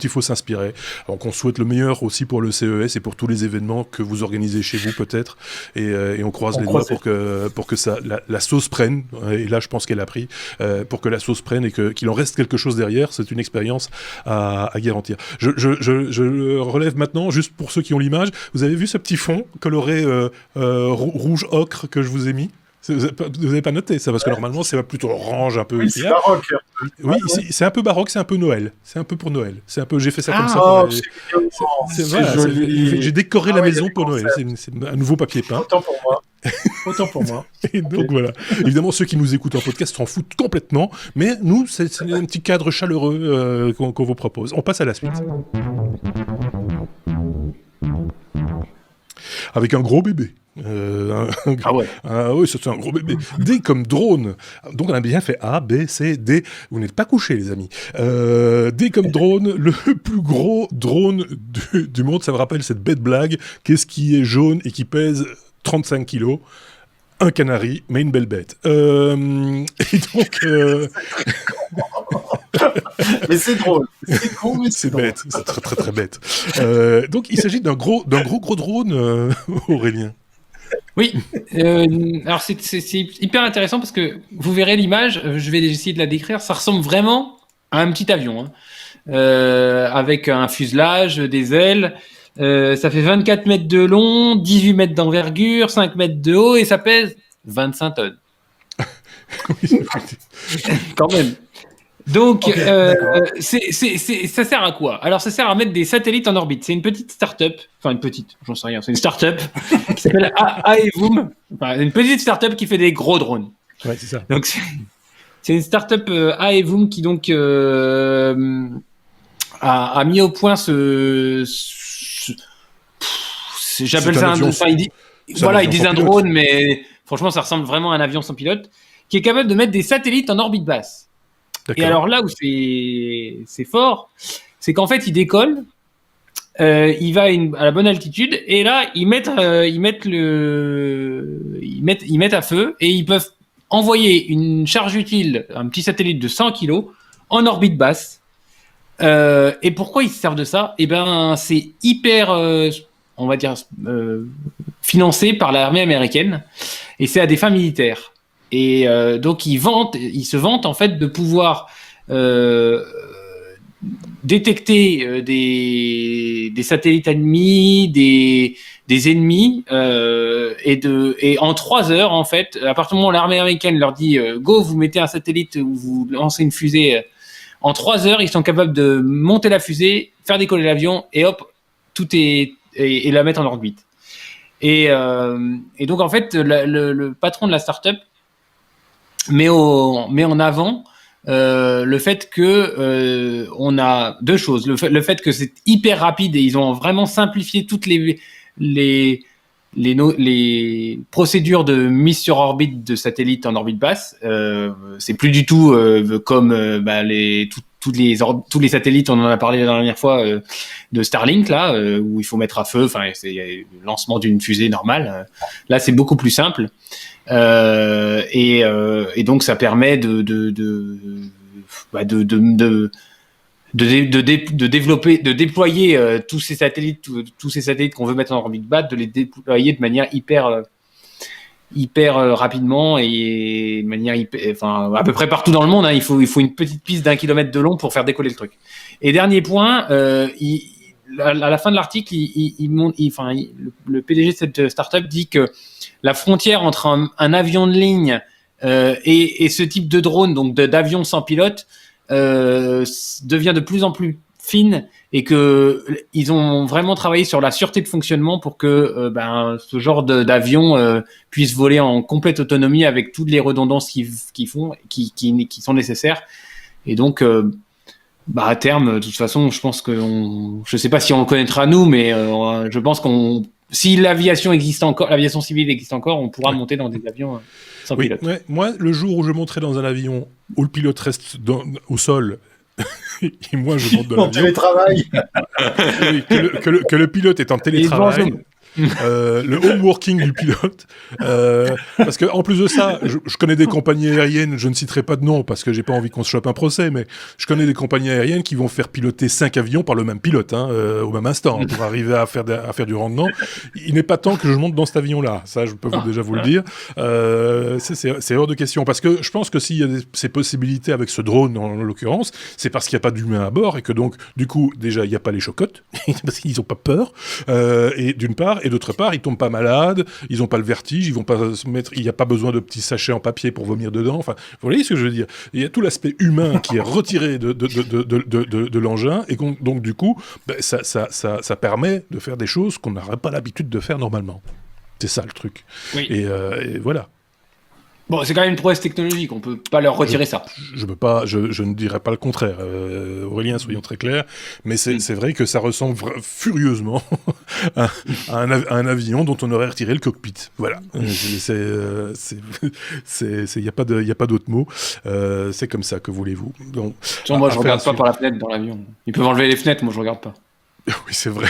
faut s'inspirer. Donc, on souhaite le meilleur aussi pour le CES et pour tous les événements que vous organisez chez vous, peut-être, et on croise les doigts pour que ça, la sauce prenne, et là, je pense qu'elle a pris, pour que la sauce prenne et qu'il en reste quelque chose derrière. C'est une expérience à garantir. Je relève maintenant, juste pour ceux qui ont l'image, vous avez vu ce petit fond coloré rouge ocre que je vous ai mis? Vous n'avez pas noté ça, parce que normalement, c'est plutôt orange, un peu... Oui, c'est baroque. Oui, c'est un peu baroque, c'est un peu Noël. C'est un peu pour Noël. C'est un peu, j'ai fait ça comme ça. C'est joli. J'ai décoré la maison pour Noël. C'est un nouveau papier peint. Autant pour moi. Et donc voilà. Évidemment, ceux qui nous écoutent en podcast s'en foutent complètement, mais nous, c'est un petit cadre chaleureux qu'on vous propose. On passe à la suite. Avec un gros bébé. Oui, c'est un gros bébé. D comme drone. Donc on a bien fait A, B, C, D. Vous n'êtes pas couchés, les amis. D comme drone, le plus gros drone du monde. Ça me rappelle cette bête blague. Qu'est-ce qui est jaune et qui pèse 35 kilos? Un canari, mais une belle bête. Et donc... Mais c'est drôle. C'est con, mais c'est bête. C'est très, très, très bête. Donc il s'agit d'un gros drone, Aurélien. Oui, alors c'est hyper intéressant parce que vous verrez l'image, je vais essayer de la décrire, ça ressemble vraiment à un petit avion, avec un fuselage, des ailes, ça fait 24 mètres de long, 18 mètres d'envergure, 5 mètres de haut et ça pèse 25 tonnes. Quand même. Donc, ça sert à quoi? Alors, ça sert à mettre des satellites en orbite. C'est une petite start-up, enfin une petite, j'en sais rien, c'est une start-up qui s'appelle Aevum. Enfin, une petite start-up qui fait des gros drones. Ouais, c'est ça. Donc, c'est une start-up Aevum qui donc a mis au point j'appelle ça un drone. Ils disent un drone, mais franchement, ça ressemble vraiment à un avion sans pilote, qui est capable de mettre des satellites en orbite basse. D'accord. Et alors là où c'est fort, c'est qu'en fait il décolle, il va à la bonne altitude et là ils mettent à feu et ils peuvent envoyer une charge utile, un petit satellite de 100 kg en orbite basse. Et pourquoi ils se servent de ça? Eh ben c'est hyper, on va dire, financé par l'armée américaine et c'est à des fins militaires. Et donc ils se vantent en fait de pouvoir détecter des satellites ennemis, des ennemis, et en 3 heures en fait, à partir du moment où l'armée américaine leur dit go, vous mettez un satellite ou vous lancez une fusée, en 3 heures ils sont capables de monter la fusée, faire décoller l'avion et hop, tout est et la mettre en orbite. Et donc en fait le patron de la start-up met en avant le fait que on a 2 choses. Le fait que c'est hyper rapide et ils ont vraiment simplifié toutes les procédures de mise sur orbite de satellites en orbite basse. C'est plus du tout comme tous les satellites, on en a parlé la dernière fois, de Starlink là, où il faut mettre à feu. Enfin, c'est le lancement d'une fusée normale. Là, c'est beaucoup plus simple. Et donc ça permet de développer, de déployer tous ces satellites qu'on veut mettre en orbite basse, de les déployer de manière hyper rapidement et de manière à peu près partout dans le monde. Hein, il faut une petite piste d'1 kilomètre de long pour faire décoller le truc. Et dernier point, à la fin de l'article, le PDG de cette startup dit que la frontière entre un avion de ligne et ce type de drone, donc d'avion sans pilote, devient de plus en plus fine et que ils ont vraiment travaillé sur la sûreté de fonctionnement pour que ce genre d'avion puisse voler en complète autonomie avec toutes les redondances qui sont nécessaires. Et donc à terme, de toute façon, je pense je sais pas si on le connaîtra nous, mais je pense si l'aviation civile existe encore, on pourra monter dans des avions sans pilote. Ouais. Moi, le jour où je monterai dans un avion où le pilote reste au sol, et moi je monte dans l'avion. Télétravail. Oui, que le pilote est en télétravail. Le home working du pilote, parce que en plus de ça, je connais des compagnies aériennes, je ne citerai pas de nom parce que j'ai pas envie qu'on se chope un procès, mais je connais des compagnies aériennes qui vont faire piloter 5 avions par le même pilote, au même instant, pour arriver à faire du rendement. Il n'est pas temps que je monte dans cet avion-là, ça je peux déjà vous le dire. C'est hors de question, parce que je pense que s'il y a ces possibilités avec ce drone en l'occurrence, c'est parce qu'il n'y a pas d'humain à bord et que donc du coup déjà il n'y a pas les chocottes parce qu'ils n'ont pas peur, et d'une part. et d'autre part, ils tombent pas malades, ils ont pas le vertige, ils vont pas se mettre, il n'y a pas besoin de petits sachets en papier pour vomir dedans. Enfin, vous voyez ce que je veux dire? Il y a tout l'aspect humain qui est retiré de l'engin, et donc du coup, ça permet de faire des choses qu'on n'aurait pas l'habitude de faire normalement. C'est ça le truc. Oui. Et voilà. Bon, c'est quand même une prouesse technologique, on peut pas leur retirer ça. Je ne dirais pas le contraire, Aurélien, soyons très clairs, mais c'est vrai que ça ressemble furieusement à un avion dont on aurait retiré le cockpit. Voilà, il y a pas d'autre mot. C'est comme ça, que voulez-vous. Donc, moi, je regarde pas par la fenêtre dans l'avion. Ils peuvent enlever les fenêtres, moi je regarde pas. Oui, c'est vrai.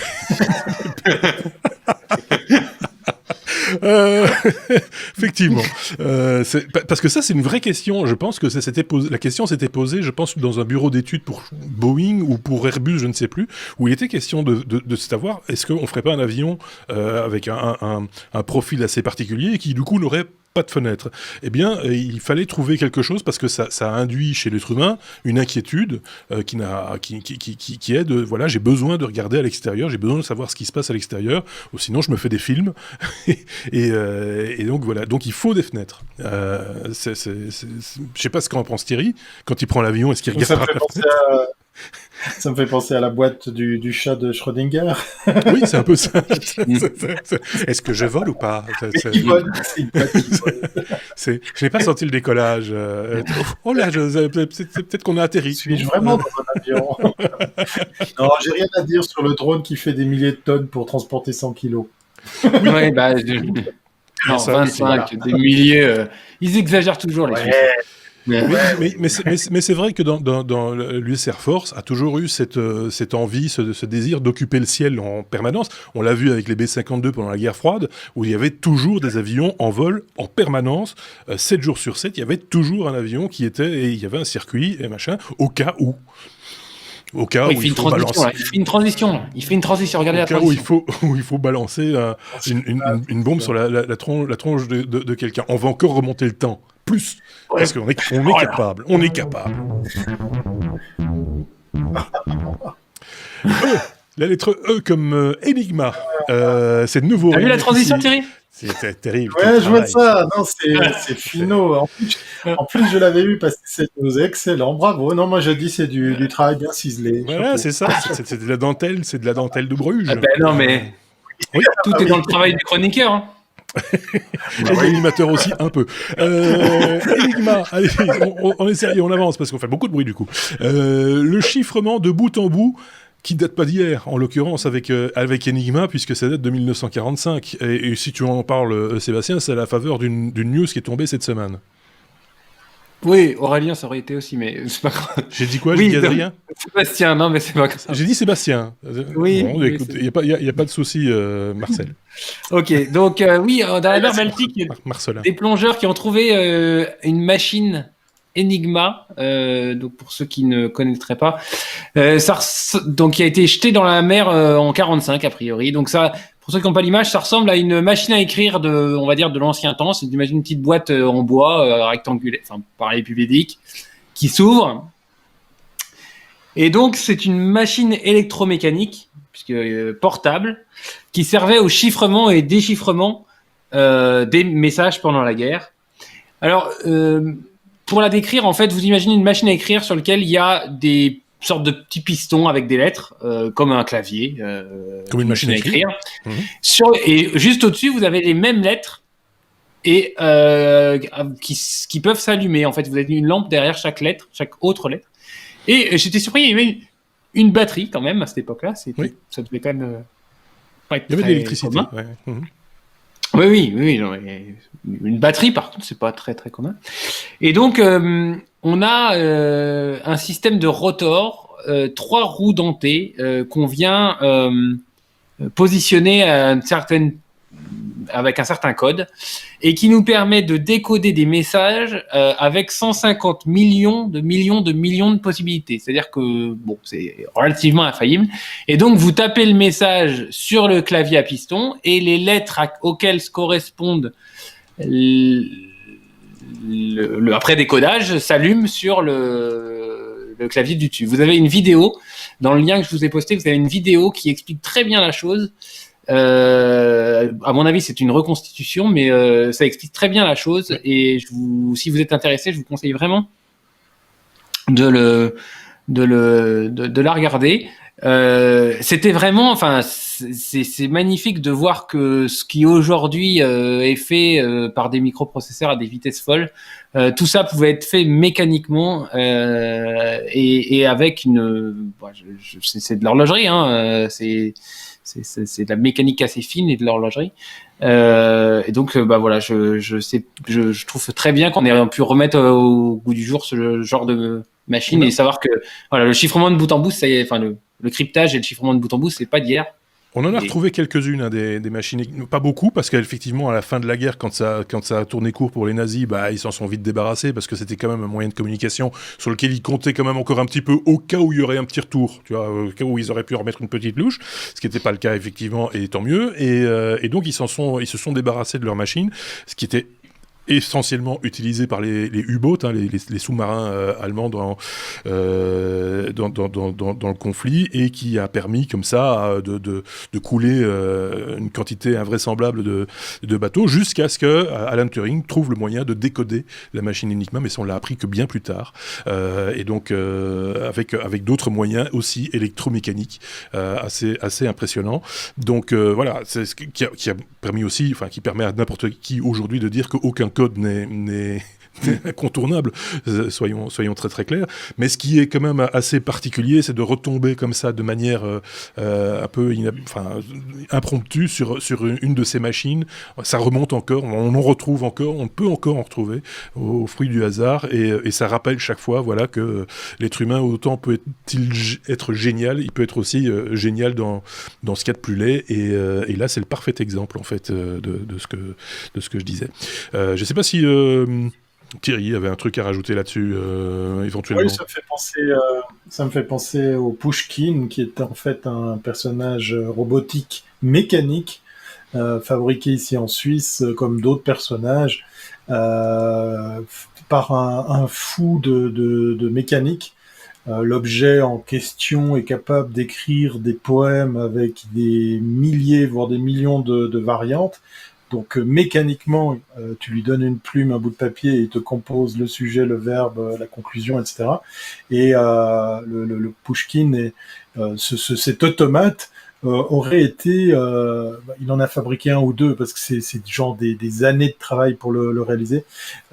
Effectivement, parce que ça c'est une vraie question. Je pense que la question s'était posée, je pense, dans un bureau d'études pour Boeing ou pour Airbus, je ne sais plus, où il était question de savoir est-ce qu'on ferait pas un avion avec un profil assez particulier et qui du coup n'aurait pas de fenêtre. Eh bien, il fallait trouver quelque chose parce que ça a induit chez l'être humain une inquiétude qui est de voilà, j'ai besoin de regarder à l'extérieur, j'ai besoin de savoir ce qui se passe à l'extérieur, ou sinon je me fais des films. et donc voilà, donc il faut des fenêtres. Je sais pas ce qu'en pense Thierry quand il prend l'avion, est-ce qu'il regarde par la fenêtre? Ça me fait penser à la boîte du chat de Schrödinger. Oui, c'est un peu ça. Est-ce que je vole ou pas? Il vole. Je n'ai pas senti le décollage. Oh là, peut-être qu'on a atterri. Suis-je vraiment dans un avion? Non, j'ai rien à dire sur le drone qui fait des milliers de tonnes pour transporter 100 kilos. Oui, non, 25, des milliers. Ils exagèrent toujours, les filles. Mais c'est vrai que dans l'US Air Force a toujours eu cette envie, ce désir d'occuper le ciel en permanence. On l'a vu avec les B-52 pendant la guerre froide, où il y avait toujours des avions en vol en permanence, 7 jours sur 7, il y avait toujours un avion qui était, et il y avait un circuit et machin, au cas où. Au cas où il faut balancer. Il fait une transition. Regardez la transition. Où il faut balancer une bombe sur la tronche de quelqu'un. On va encore remonter le temps. Plus. Parce qu'on est capable. On est capable. La lettre E comme Enigma. C'est nouveau. T'as vu la transition, Thierry? C'était terrible. Ouais, je vois ça. Non, c'est finaux. En plus, je l'avais eu parce que c'est excellent. Bravo. Non, moi, je dis c'est du travail bien ciselé. Voilà, c'est ça. C'est de la dentelle. C'est de la dentelle de Bruges. Ah ben non, mais tout est dans le travail du chroniqueur. Hein. Et l'animateur aussi, un peu. Enigma, allez, on est sérieux, on avance parce qu'on fait beaucoup de bruit du coup. Le chiffrement de bout en bout, qui date pas d'hier, en l'occurrence avec Enigma, puisque ça date de 1945. Et si tu en parles, Sébastien, c'est à la faveur d'une news qui est tombée cette semaine. Oui, Aurélien, ça aurait été aussi, mais c'est pas grave. J'ai dit quoi? J'ai dit Adrien? Sébastien, non, mais c'est pas grave. J'ai dit Sébastien. Oui. Bon, écoute, il n'y a pas de souci, Marcel. Ok, donc oui, dans la mer Baltique, il y a des plongeurs qui ont trouvé une machine Enigma, donc pour ceux qui ne connaîtraient pas, donc qui a été jetée dans la mer en 45 a priori. Donc ça, pour ceux qui n'ont pas l'image, ça ressemble à une machine à écrire on va dire de l'ancien temps. C'est d'imaginer une petite boîte en bois rectangulaire, enfin pareil pubidique, qui s'ouvre. Et donc c'est une machine électromécanique, puisque portable, qui servait au chiffrement et déchiffrement des messages pendant la guerre. Alors pour la décrire, en fait, vous imaginez une machine à écrire sur laquelle il y a des sortes de petits pistons avec des lettres, comme un clavier. Comme une machine à écrire. Et juste au-dessus, vous avez les mêmes lettres et qui peuvent s'allumer. En fait, vous avez une lampe derrière chaque autre lettre. Et j'étais surpris, il y avait une batterie quand même à cette époque-là. Ça devait quand même pas être. Il y avait de l'électricité. Ouais. Oui. Non, une batterie, par contre, c'est pas très très commun. Et donc, on a un système de rotor, 3 roues dentées qu'on vient positionner avec un certain code et qui nous permet de décoder des messages avec 150 millions de possibilités. C'est-à-dire que bon, c'est relativement infaillible. Et donc, vous tapez le message sur le clavier à piston et les lettres auxquelles correspondent après décodage s'allument sur le clavier du dessus. Vous avez une vidéo dans le lien que je vous ai posté. Vous avez une vidéo qui explique très bien la chose. À mon avis, c'est une reconstitution, mais ça explique très bien la chose. Et si vous êtes intéressé, je vous conseille vraiment de la regarder. C'était vraiment, enfin, c'est magnifique de voir que ce qui aujourd'hui est fait par des microprocesseurs à des vitesses folles, tout ça pouvait être fait mécaniquement et avec c'est de l'horlogerie, hein, c'est de la mécanique assez fine et de l'horlogerie. Et donc, voilà, je trouve très bien qu'on ait pu remettre au goût du jour ce genre de machine et savoir que voilà, le chiffrement de bout en bout, le cryptage et le chiffrement de bout en bout, c'est pas d'hier. On en a retrouvé quelques-unes, hein, des machines, pas beaucoup, parce qu'effectivement, à la fin de la guerre, quand ça a tourné court pour les nazis, ils s'en sont vite débarrassés, parce que c'était quand même un moyen de communication sur lequel ils comptaient quand même encore un petit peu, au cas où il y aurait un petit retour, tu vois, au cas où ils auraient pu remettre une petite louche, ce qui n'était pas le cas, effectivement, et tant mieux, et donc ils se sont débarrassés de leurs machines, ce qui était essentiellement utilisé par les U-boats, hein, les sous-marins allemands dans le conflit, et qui a permis comme ça de couler une quantité invraisemblable de bateaux, jusqu'à ce que Alan Turing trouve le moyen de décoder la machine Enigma, mais ça on l'a appris que bien plus tard, et donc avec d'autres moyens aussi électromécaniques assez impressionnants. Donc voilà, c'est ce qui a permis aussi, enfin qui permet à n'importe qui aujourd'hui de dire qu'aucun code n'est incontournable, soyons très très clairs, mais ce qui est quand même assez particulier, c'est de retomber comme ça de manière un peu impromptue sur une de ces machines. Ça remonte encore, on en retrouve encore, on peut encore en retrouver au fruit du hasard, et ça rappelle chaque fois, voilà, que l'être humain, autant peut-il être génial, il peut être aussi génial dans ce qu'il y a de plus laid, et là c'est le parfait exemple en fait de ce que je disais. Je sais pas si Thierry avait un truc à rajouter là-dessus, éventuellement. Oui, ça me fait penser au Pushkin, qui est en fait un personnage robotique mécanique, fabriqué ici en Suisse, comme d'autres personnages, par un fou de mécanique. L'objet en question est capable d'écrire des poèmes avec des milliers, voire des millions de variantes. Donc mécaniquement, tu lui donnes une plume, un bout de papier, et il te compose le sujet, le verbe, la conclusion, etc. Et le Pushkin, cet automate, aurait été, il en a fabriqué un ou deux, parce que c'est genre des années de travail pour le réaliser.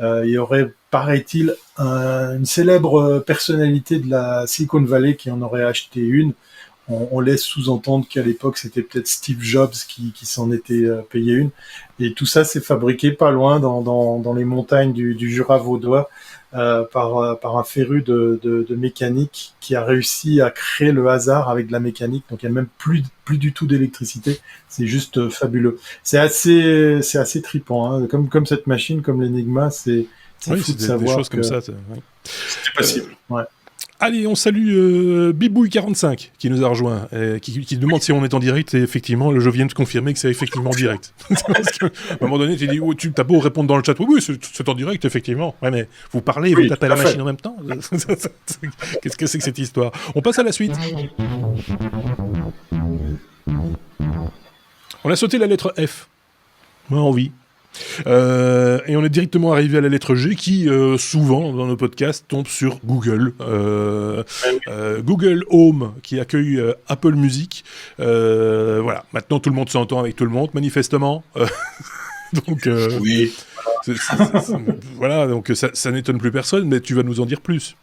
Il y aurait, paraît-il, une célèbre personnalité de la Silicon Valley qui en aurait acheté une. On laisse sous-entendre qu'à l'époque, c'était peut-être Steve Jobs qui s'en était payé une. Et tout ça, c'est fabriqué pas loin, dans les montagnes du Jura vaudois, par un féru de mécanique qui a réussi à créer le hasard avec de la mécanique. Donc, il n'y a même plus du tout d'électricité. C'est juste fabuleux. C'est assez trippant, hein. Comme cette machine, comme l'Enigma, c'est fou de savoir des choses comme ça. C'était possible. Ouais. Allez, on salue Bibouille45 qui nous a rejoint, qui demande si on est en direct, et effectivement, je viens de confirmer que c'est effectivement en direct. Parce qu'à un moment donné, tu dis, tu t'as beau répondre dans le chat, oui, c'est en direct, effectivement. Ouais, mais vous parlez, vous tapez à la machine en même temps. Qu'est-ce que c'est que cette histoire ? On passe à la suite. On a sauté la lettre F. On a envie. Et on est directement arrivé à la lettre G qui, souvent dans nos podcasts, tombe sur Google. Google Home qui accueille Apple Music. Voilà, maintenant tout le monde s'entend avec tout le monde, manifestement. Donc, oui. Voilà, donc ça n'étonne plus personne, mais tu vas nous en dire plus.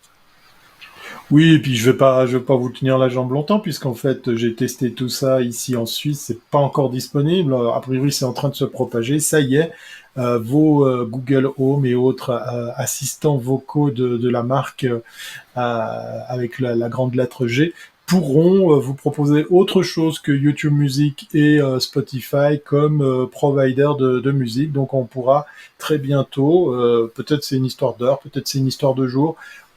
Oui, et puis je vais pas vous tenir la jambe longtemps, puisqu'en fait j'ai testé tout ça ici en Suisse, c'est pas encore disponible. A priori, c'est en train de se propager. Ça y est, vos Google Home et autres assistants vocaux de la marque avec la grande lettre G pourront vous proposer autre chose que YouTube Music et Spotify comme provider de musique. Donc on pourra très bientôt, peut-être c'est une histoire d'heure, peut-être c'est une histoire de jour,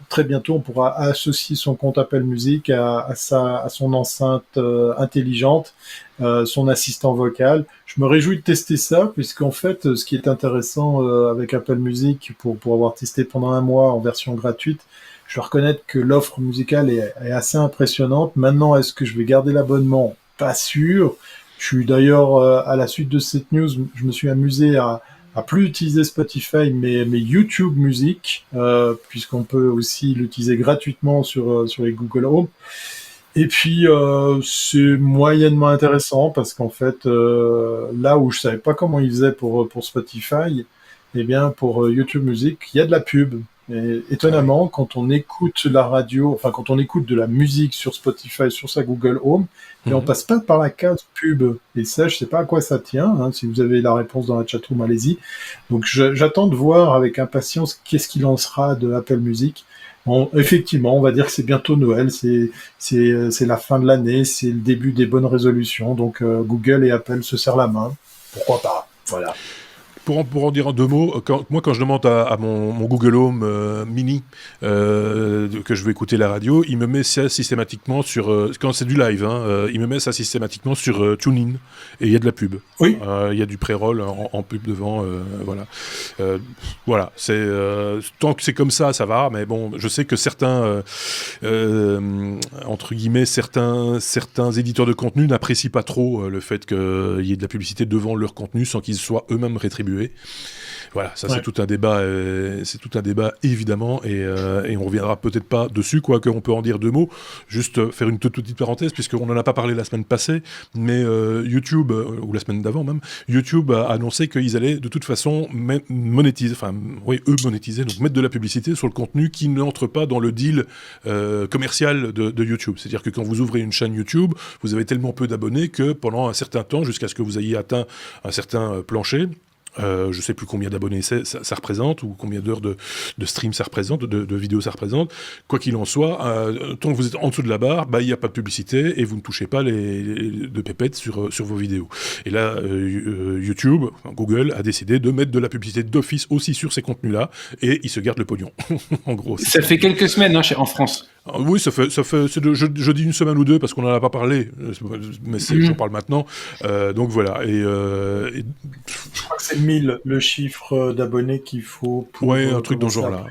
très bientôt on pourra associer son compte Apple Music à son enceinte intelligente, son assistant vocal. Je me réjouis de tester ça, puisqu'en fait ce qui est intéressant avec Apple Music, pour avoir testé pendant un mois en version gratuite, je dois reconnaître que l'offre musicale est assez impressionnante. Maintenant, est-ce que je vais garder l'abonnement ? Pas sûr. Je suis d'ailleurs, à la suite de cette news, je me suis amusé à plus utiliser Spotify, mais YouTube Music, puisqu'on peut aussi l'utiliser gratuitement sur les Google Home. Et puis, c'est moyennement intéressant parce qu'en fait, là où je savais pas comment ils faisaient pour Spotify, eh bien, pour YouTube Music, il y a de la pub. Et étonnamment, quand on écoute la radio, enfin, quand on écoute de la musique sur Spotify, sur sa Google Home, et on passe pas par la case pub. Et ça, je sais pas à quoi ça tient, hein. Si vous avez la réponse dans la chatroom, allez-y. Donc, j'attends de voir avec impatience qu'est-ce qu'il en sera de Apple Music. Bon, effectivement, on va dire que c'est bientôt Noël, c'est la fin de l'année, c'est le début des bonnes résolutions. Donc, Google et Apple se serrent la main. Pourquoi pas? Voilà. Pour en dire deux mots, quand je demande à mon Google Home mini que je veux écouter la radio, il me met ça systématiquement sur... quand c'est du live, il me met ça systématiquement sur TuneIn. Et il y a de la pub. Oui. Il y a du pré-roll en pub devant. Voilà. Voilà. Tant que c'est comme ça, ça va. Mais bon, je sais que certains, entre guillemets, certains éditeurs de contenu n'apprécient pas trop le fait qu'il y ait de la publicité devant leur contenu sans qu'ils soient eux-mêmes rétribués. Voilà, ça c'est tout un débat, évidemment, et on reviendra peut-être pas dessus, quoique on peut en dire deux mots. Juste faire une toute petite parenthèse, puisqu'on n'en a pas parlé la semaine passée, mais YouTube, ou la semaine d'avant même, YouTube a annoncé qu'ils allaient de toute façon monétiser, donc mettre de la publicité sur le contenu qui n'entre pas dans le deal commercial de YouTube. C'est-à-dire que quand vous ouvrez une chaîne YouTube, vous avez tellement peu d'abonnés que pendant un certain temps, jusqu'à ce que vous ayez atteint un certain plancher, je sais plus combien d'abonnés ça représente ou combien d'heures de stream ça représente, de vidéos ça représente. Quoi qu'il en soit, tant que vous êtes en dessous de la barre, il n'y a pas de publicité et vous ne touchez pas de pépettes sur vos vidéos. Et là, YouTube, Google a décidé de mettre de la publicité d'office aussi sur ces contenus-là et ils se gardent le pognon. En gros. Ça fait quelques semaines en France. Oui, ça fait je dis une semaine ou deux parce qu'on n'en a pas parlé, mais j'en parle maintenant. Donc voilà. Et je crois que c'est 1000 le chiffre d'abonnés qu'il faut pour... Ouais, un truc dans ce genre-là.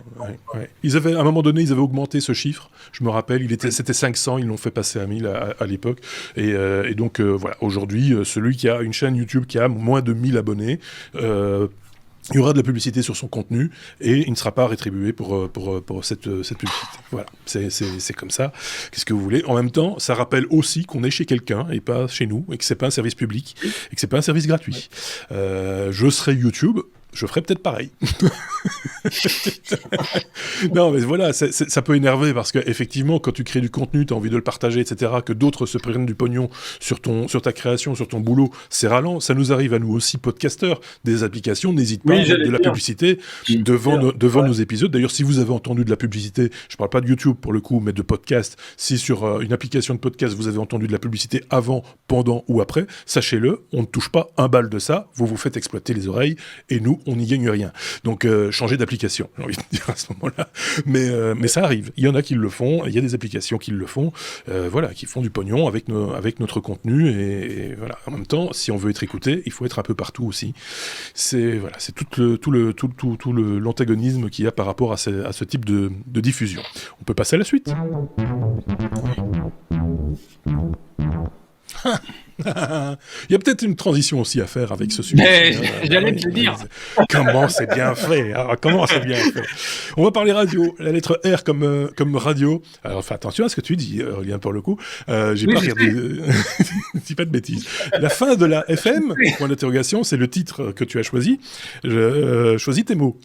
Ouais. À un moment donné, ils avaient augmenté ce chiffre. Je me rappelle, c'était 500, ils l'ont fait passer à 1000 à l'époque. Et donc, voilà, aujourd'hui, celui qui a une chaîne YouTube qui a moins de 1000 abonnés, il y aura de la publicité sur son contenu et il ne sera pas rétribué pour cette publicité. Voilà, c'est comme ça. Qu'est-ce que vous voulez? En même temps, ça rappelle aussi qu'on est chez quelqu'un et pas chez nous, et que c'est pas un service public, et que c'est pas un service gratuit. Je serai YouTube, je ferais peut-être pareil. Non, mais voilà, ça peut énerver parce qu'effectivement, quand tu crées du contenu, tu as envie de le partager, etc., que d'autres se prennent du pognon sur ta création, sur ton boulot, c'est ralent. Ça nous arrive à nous aussi, podcasteurs, des applications, n'hésite pas à mettre de la publicité devant nos épisodes. D'ailleurs, si vous avez entendu de la publicité, je parle pas de YouTube pour le coup, mais de podcast, si sur une application de podcast, vous avez entendu de la publicité avant, pendant ou après, sachez-le, on ne touche pas un bal de ça, vous vous faites exploiter les oreilles, et nous, on n'y gagne rien. Donc, changez d'application, j'ai envie de dire à ce moment-là. Mais ça arrive. Il y en a qui le font, il y a des applications qui le font, qui font du pognon avec notre contenu, et voilà. En même temps, si on veut être écouté, il faut être un peu partout aussi. C'est tout l'antagonisme qu'il y a par rapport à ce type de diffusion. On peut passer à la suite. Il y a peut-être une transition aussi à faire avec ce sujet. Mais j'allais te le dire. Comment c'est bien fait, hein, comment c'est bien fait. On va parler radio, la lettre R comme radio. Alors fais attention à ce que tu dis, Aurélien, pour le coup. J'ai pas regardé. Dis pas de bêtises. La fin de la FM, point d'interrogation, c'est le titre que tu as choisi. Choisis tes mots.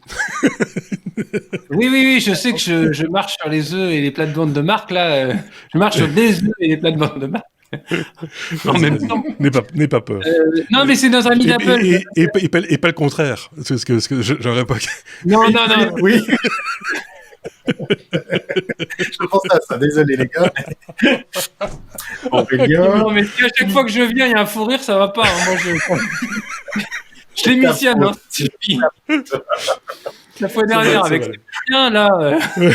Oui, je sais que je marche sur les œufs et les plates-bandes de Marc, là. Je marche sur des œufs et les plates-bandes de Marc. En même temps, n'aie pas peur. Non, mais c'est nos amis d'Apple. Et pas le contraire. C'est ce que j'aurais pas. Non. Oui. Je pense à ça. Désolé les gars. Non, mais si à chaque fois que je viens, il y a un fou rire, ça va pas. Hein. Moi, je l'émissionne. Hein. La fois dernière, avec ces chiens, là. Oui,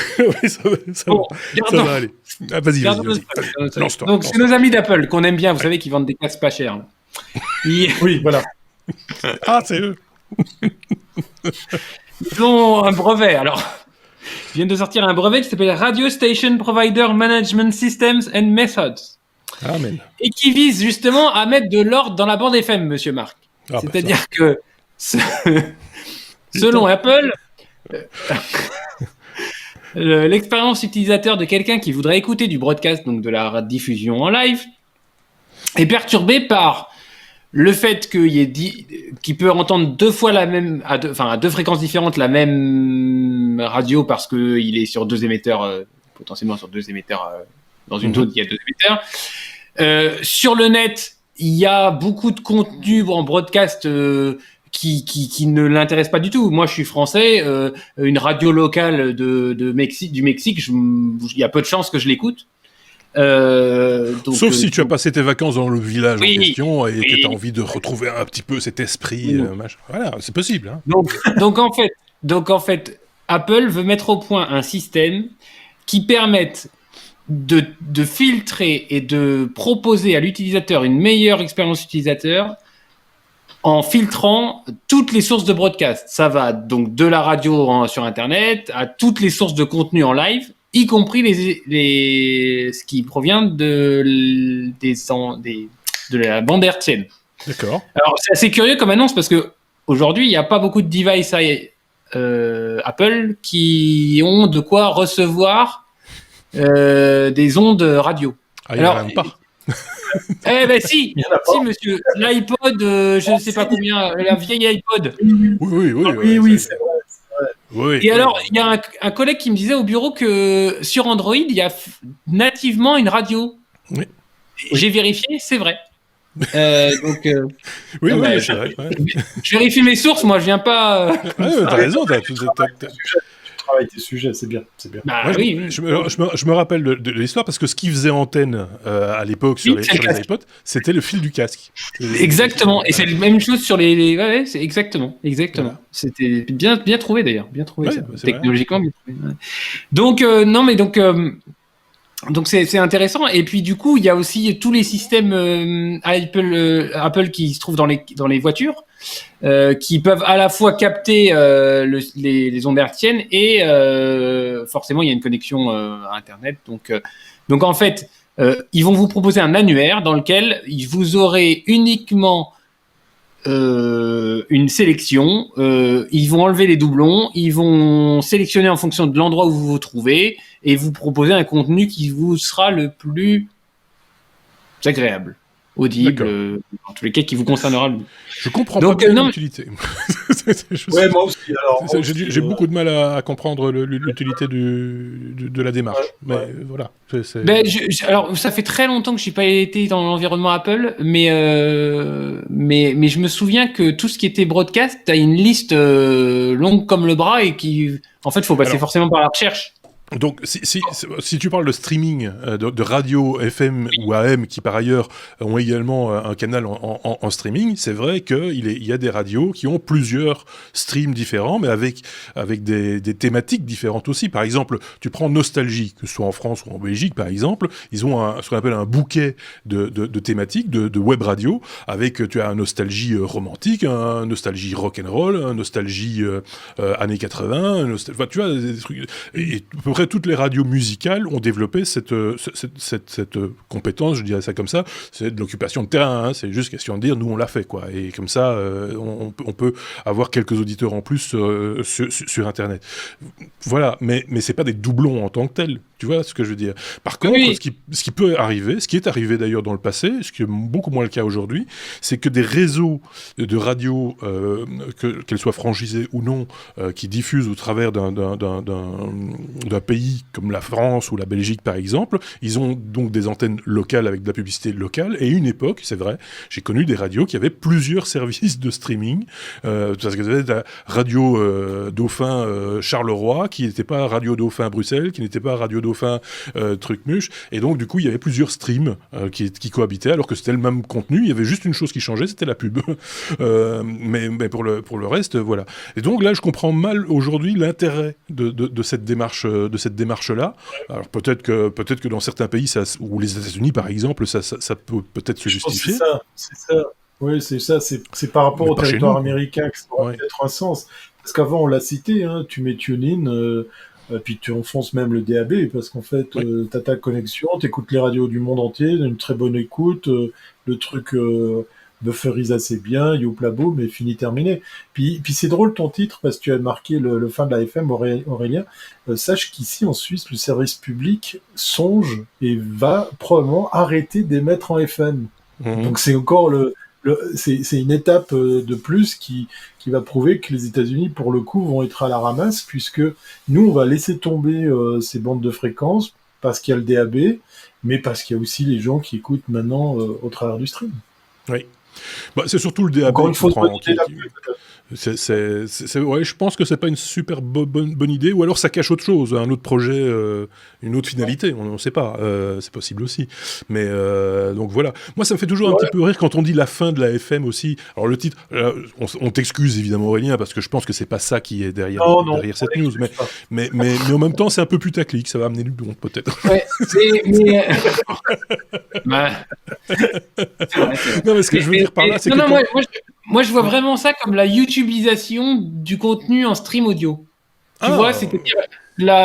ça va aller. Ah, vas-y. Lance-toi. Donc, c'est nos amis d'Apple qu'on aime bien. Vous savez qu'ils vendent des casques pas chers. Oui, voilà. Ah, c'est eux. Ils ont un brevet. Alors, ils viennent de sortir un brevet qui s'appelle Radio Station Provider Management Systems and Methods. Amen. Et qui vise justement à mettre de l'ordre dans la bande FM, monsieur Marc. C'est-à-dire que, selon Apple, l'expérience utilisateur de quelqu'un qui voudrait écouter du broadcast, donc de la diffusion en live, est perturbée par le fait qu'il peut entendre deux fois la même, à deux fréquences différentes, la même radio parce qu'il est sur deux émetteurs, potentiellement sur deux émetteurs, dans une zone, il y a deux émetteurs. Sur le net, il y a beaucoup de contenu en broadcast qui ne l'intéresse pas du tout. Moi, je suis français, une radio locale du Mexique, il y a peu de chances que je l'écoute. Sauf si tu as passé tes vacances dans le village en question et que tu as envie de retrouver un petit peu cet esprit. Voilà, c'est possible. Hein. Donc en fait, Apple veut mettre au point un système qui permette de filtrer et de proposer à l'utilisateur une meilleure expérience utilisateur en filtrant toutes les sources de broadcast. Ça va donc de la radio sur Internet à toutes les sources de contenu en live, y compris ce qui provient de la bande hertzienne. D'accord. Alors, c'est assez curieux comme annonce parce que aujourd'hui, il n'y a pas beaucoup de devices Apple qui ont de quoi recevoir des ondes radio. Ah, il n'y en a même pas. Si, monsieur. L'iPod, je ne sais pas combien, la vieille iPod. Oui, c'est vrai. Oui, et alors, il y a un collègue qui me disait au bureau que sur Android, il y a nativement une radio. Oui. J'ai vérifié, c'est vrai. Oui, c'est vrai. Ouais. Je vérifie mes sources, moi, je viens pas. T'as raison, Tu travailles tes sujets, c'est bien. Oui. Je me rappelle de l'histoire parce que ce qui faisait antenne à l'époque sur les iPods, c'était le fil du casque. Exactement, et c'est la même chose sur les... Ouais, c'est exactement. Voilà. C'était bien trouvé d'ailleurs, bien trouvé ça. Technologiquement bien trouvé. Ouais. Donc c'est intéressant, et puis du coup il y a aussi tous les systèmes Apple qui se trouvent dans les voitures, qui peuvent à la fois capter les ondes hertziennes et forcément il y a une connexion à Internet. Donc en fait ils vont vous proposer un annuaire dans lequel vous aurez uniquement une sélection, ils vont enlever les doublons, ils vont sélectionner en fonction de l'endroit où vous vous trouvez et vous proposer un contenu qui vous sera le plus agréable, audible, en tous les cas qui vous concernera le plus. Je comprends pas bien l'utilité. Moi aussi. J'ai beaucoup de mal à comprendre l'utilité de la démarche. Ouais. Mais voilà. Alors, ça fait très longtemps que je n'ai pas été dans l'environnement Apple, mais je me souviens que tout ce qui était broadcast, tu as une liste longue comme le bras et en fait, il faut passer forcément par la recherche. Donc, si tu parles de streaming, de radio FM ou AM, qui par ailleurs ont également un canal en streaming, c'est vrai qu'il y a des radios qui ont plusieurs streams différents, mais avec des thématiques différentes aussi. Par exemple, tu prends Nostalgie, que ce soit en France ou en Belgique, par exemple, ils ont ce qu'on appelle un bouquet de thématiques, de web radio, avec, tu as un Nostalgie romantique, un Nostalgie rock'n'roll, un Nostalgie années 80, tu vois, des trucs... Et à peu près toutes les radios musicales ont développé cette compétence, je dirais ça comme ça, c'est de l'occupation de terrain, hein, c'est juste question de dire, nous on l'a fait, quoi. Et comme ça, on peut avoir quelques auditeurs en plus sur Internet. Voilà, mais c'est pas des doublons en tant que tels. Tu vois ce que je veux dire? Par contre, ce qui peut arriver, ce qui est arrivé d'ailleurs dans le passé, ce qui est beaucoup moins le cas aujourd'hui, c'est que des réseaux de radio, qu'elles soient franchisées ou non, qui diffusent au travers d'un pays comme la France ou la Belgique par exemple, ils ont donc des antennes locales avec de la publicité locale, et une époque, c'est vrai, j'ai connu des radios qui avaient plusieurs services de streaming, parce que c'était la radio Dauphin Charleroi, qui n'était pas Radio Dauphin Bruxelles, qui n'était pas Radio Dauphin Trucmuche, et donc du coup il y avait plusieurs streams qui cohabitaient, alors que c'était le même contenu, il y avait juste une chose qui changeait, c'était la pub. mais pour le reste, voilà. Et donc là je comprends mal aujourd'hui l'intérêt de cette démarche là. Alors peut-être que dans certains pays ou les États-Unis par exemple, ça peut peut-être se justifier. C'est ça. Oui, c'est ça, c'est par rapport au territoire américain que ça aura peut-être un sens. Parce qu'avant on l'a cité, hein, tu mets TuneIn, puis tu enfonces même le DAB, parce qu'en fait, tu as ta connexion, tu écoutes les radios du monde entier, une très bonne écoute, le truc bufferise assez bien, youp boum, et fini terminé. Puis c'est drôle ton titre, parce que tu as marqué le fin de la FM, Aurélien. Sache qu'ici, en Suisse, le service public songe et va probablement arrêter d'émettre en FM. Donc c'est encore c'est une étape de plus qui va prouver que les États-Unis, pour le coup, vont être à la ramasse, puisque nous, on va laisser tomber ces bandes de fréquences parce qu'il y a le DAB, mais parce qu'il y a aussi les gens qui écoutent maintenant au travers du stream. Oui. Bah, c'est surtout le DAB. Encore une fois, je pense que c'est pas une super bonne idée, ou alors ça cache autre chose, un autre projet, une autre finalité, on ne sait pas, c'est possible aussi. Mais donc voilà, moi ça me fait toujours un petit peu rire quand on dit la fin de la FM aussi. Alors le titre, on t'excuse évidemment Aurélien, parce que je pense que c'est pas ça qui est derrière cette news, mais en même temps c'est un peu putaclic, ça va amener du bon peut-être. Ouais, non mais ce que je veux dire par là, c'est moi, je vois vraiment ça comme la YouTubeisation du contenu en stream audio. Tu vois, c'est-à-dire de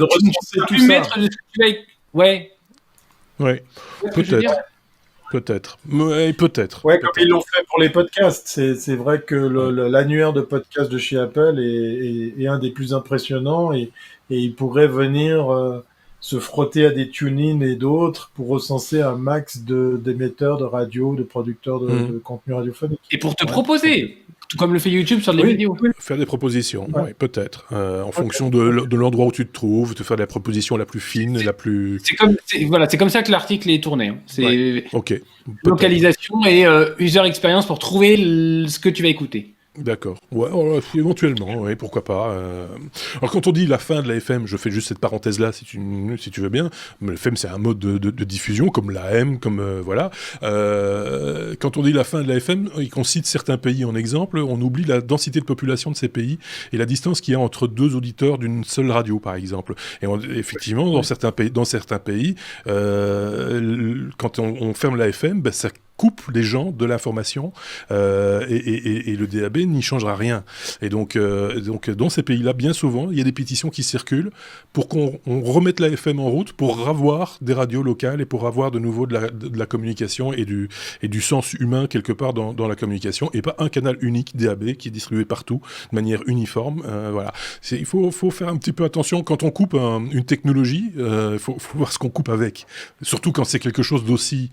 recenser tout ça. Mettre de ce que tu vas... Ouais. Ouais. Peut-être. Ouais, peut-être. Ouais, comme ils l'ont fait pour les podcasts. C'est vrai que l'annuaire de podcasts de chez Apple est un des plus impressionnants et il pourrait venir se frotter à des tune-in et d'autres pour recenser un max d'émetteurs de radio, de producteurs de contenu radiophonique. Et pour te proposer, tout comme le fait YouTube sur les vidéos. Faire des propositions, peut-être. En fonction de l'endroit où tu te trouves, te faire la proposition la plus fine, la plus... C'est comme ça que l'article est tourné. C'est ok. Localisation et user experience pour trouver ce que tu vas écouter. D'accord. Ouais, éventuellement, oui, pourquoi pas. Alors quand on dit la fin de la FM, je fais juste cette parenthèse-là, si tu veux bien. Mais la FM, c'est un mode de diffusion, comme la M, comme voilà. Quand on dit la fin de la FM, et qu'on cite certains pays en exemple, on oublie la densité de population de ces pays et la distance qu'il y a entre deux auditeurs d'une seule radio, par exemple. Et effectivement, dans certains pays, quand on ferme la FM, ça coupe les gens de l'information et le DAB n'y changera rien. Et donc dans ces pays-là, bien souvent, il y a des pétitions qui circulent pour qu'on remette la FM en route pour avoir des radios locales et pour avoir de nouveau de la communication et du sens humain quelque part dans la communication, et pas un canal unique DAB qui est distribué partout de manière uniforme. Voilà. Il faut faire un petit peu attention quand on coupe une technologie. Il faut voir ce qu'on coupe avec. Surtout quand c'est quelque chose d'aussi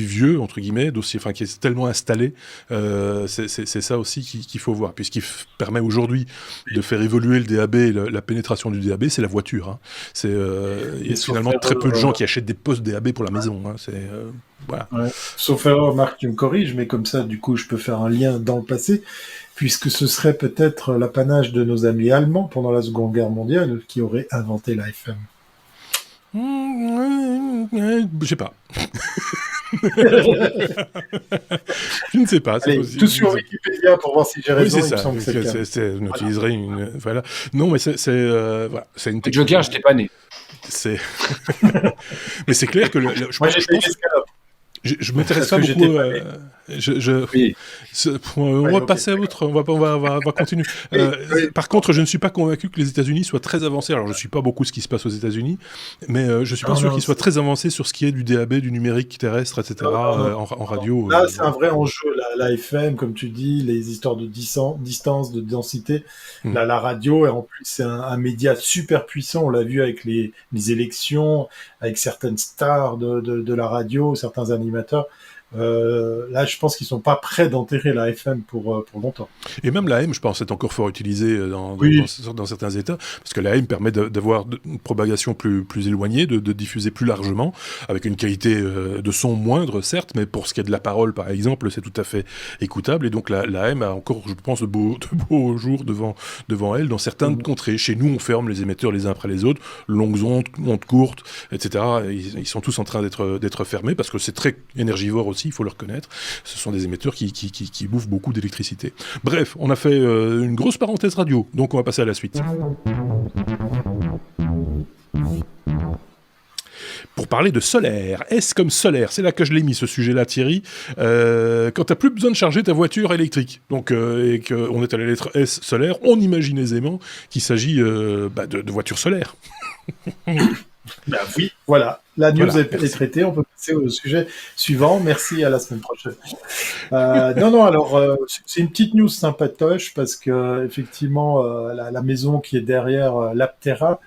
vieux, entre guillemets, qui est tellement installé, c'est ça aussi qu'il faut voir, puisqu'il permet aujourd'hui de faire évoluer le DAB, la pénétration du DAB, c'est la voiture. Hein. Il y a finalement très peu de gens qui achètent des postes DAB pour la maison. Hein. Voilà. Ouais. Sauf erreur, Marc, tu me corriges, mais comme ça, du coup, je peux faire un lien dans le passé, puisque ce serait peut-être l'apanage de nos amis allemands pendant la Seconde Guerre mondiale qui auraient inventé la FM. Je sais pas. Je ne sais pas. Allez, tout sur Wikipédia pour voir si j'ai raison. Oui, c'est ça. On utiliserait une. Voilà. Non, mais c'est une technique. Joker, je t'ai pas né. Mais c'est clair que je m'intéresse pas beaucoup. On va passer à autre. On va continuer. Par contre, je ne suis pas convaincu que les États-Unis soient très avancés. Alors, je ne suis pas beaucoup ce qui se passe aux États-Unis, mais je ne suis pas sûr qu'ils soient très avancés sur ce qui est du DAB, du numérique terrestre, etc. En radio. Là, c'est un vrai enjeu. La FM, comme tu dis, les histoires de distance, de densité. La radio, et en plus, c'est un média super puissant. On l'a vu avec les élections, avec certaines stars de la radio, certains animateurs. Là, je pense qu'ils sont pas prêts d'enterrer la FM pour longtemps. Et même la M, je pense, est encore fort utilisée dans certains États, parce que la M permet d'avoir une propagation plus éloignée, de diffuser plus largement, avec une qualité de son moindre, certes, mais pour ce qui est de la parole, par exemple, c'est tout à fait écoutable. Et donc la M a encore, je pense, de beaux jours devant elle dans certaines contrées. Chez nous, on ferme les émetteurs les uns après les autres, longues ondes courtes, etc. Ils sont tous en train d'être fermés, parce que c'est très énergivore aussi. Il faut le reconnaître, ce sont des émetteurs qui bouffent beaucoup d'électricité. Bref, on a fait une grosse parenthèse radio, donc on va passer à la suite. Pour parler de solaire. S comme solaire, c'est là que je l'ai mis ce sujet-là, Thierry. Quand t'as plus besoin de charger ta voiture électrique, donc et qu'on est à la lettre S solaire, on imagine aisément qu'il s'agit de voitures solaires. Ben oui, voilà. La news est traitée. On peut passer au sujet suivant. Merci, à la semaine prochaine. Alors, c'est une petite news sympatoche parce que, effectivement, la maison qui est derrière l'Aptera,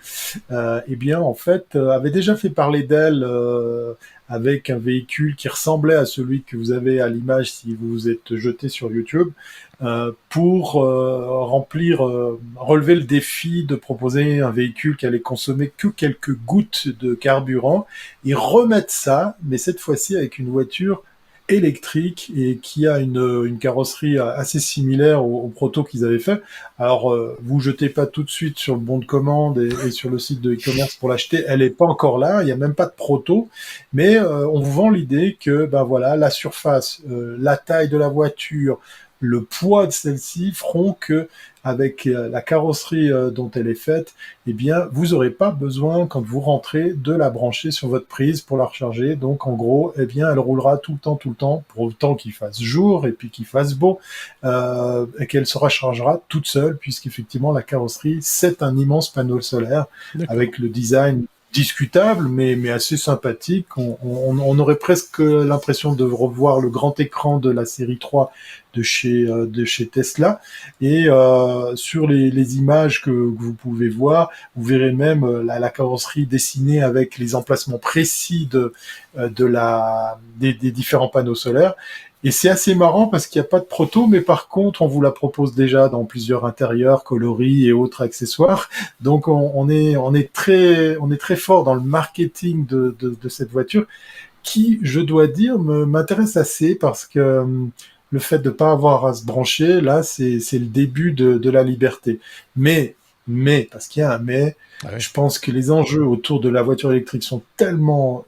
eh bien, en fait, avait déjà fait parler d'elle avec un véhicule qui ressemblait à celui que vous avez à l'image si vous vous êtes jeté sur YouTube, pour relever le défi de proposer un véhicule qui allait consommer que quelques gouttes de carburant et remettre ça, mais cette fois-ci avec une voiture électrique et qui a une carrosserie assez similaire au proto qu'ils avaient fait. Alors, vous jetez pas tout de suite sur le bon de commande et sur le site de e-commerce pour l'acheter. Elle est pas encore là. Il y a même pas de proto, mais on vous vend l'idée que, la surface, la taille de la voiture, le poids de celle-ci feront que, avec la carrosserie dont elle est faite, eh bien, vous n'aurez pas besoin, quand vous rentrez, de la brancher sur votre prise pour la recharger. Donc, en gros, eh bien, elle roulera tout le temps, pour autant qu'il fasse jour et puis qu'il fasse beau, et qu'elle se rechargera toute seule, puisqu'effectivement, la carrosserie, c'est un immense panneau solaire. D'accord. Avec le design discutable, mais assez sympathique. On aurait presque l'impression de revoir le grand écran de la série 3 de chez Tesla. Et sur les images que vous pouvez voir, vous verrez même la carrosserie dessinée avec les emplacements précis des différents panneaux solaires. Et c'est assez marrant parce qu'il n'y a pas de proto, mais par contre, on vous la propose déjà dans plusieurs intérieurs, coloris et autres accessoires. Donc, on est très fort dans le marketing de cette voiture, qui, je dois dire, m'intéresse assez parce que le fait de pas avoir à se brancher, là, c'est le début de la liberté. Mais, parce qu'il y a un mais, je pense que les enjeux autour de la voiture électrique sont tellement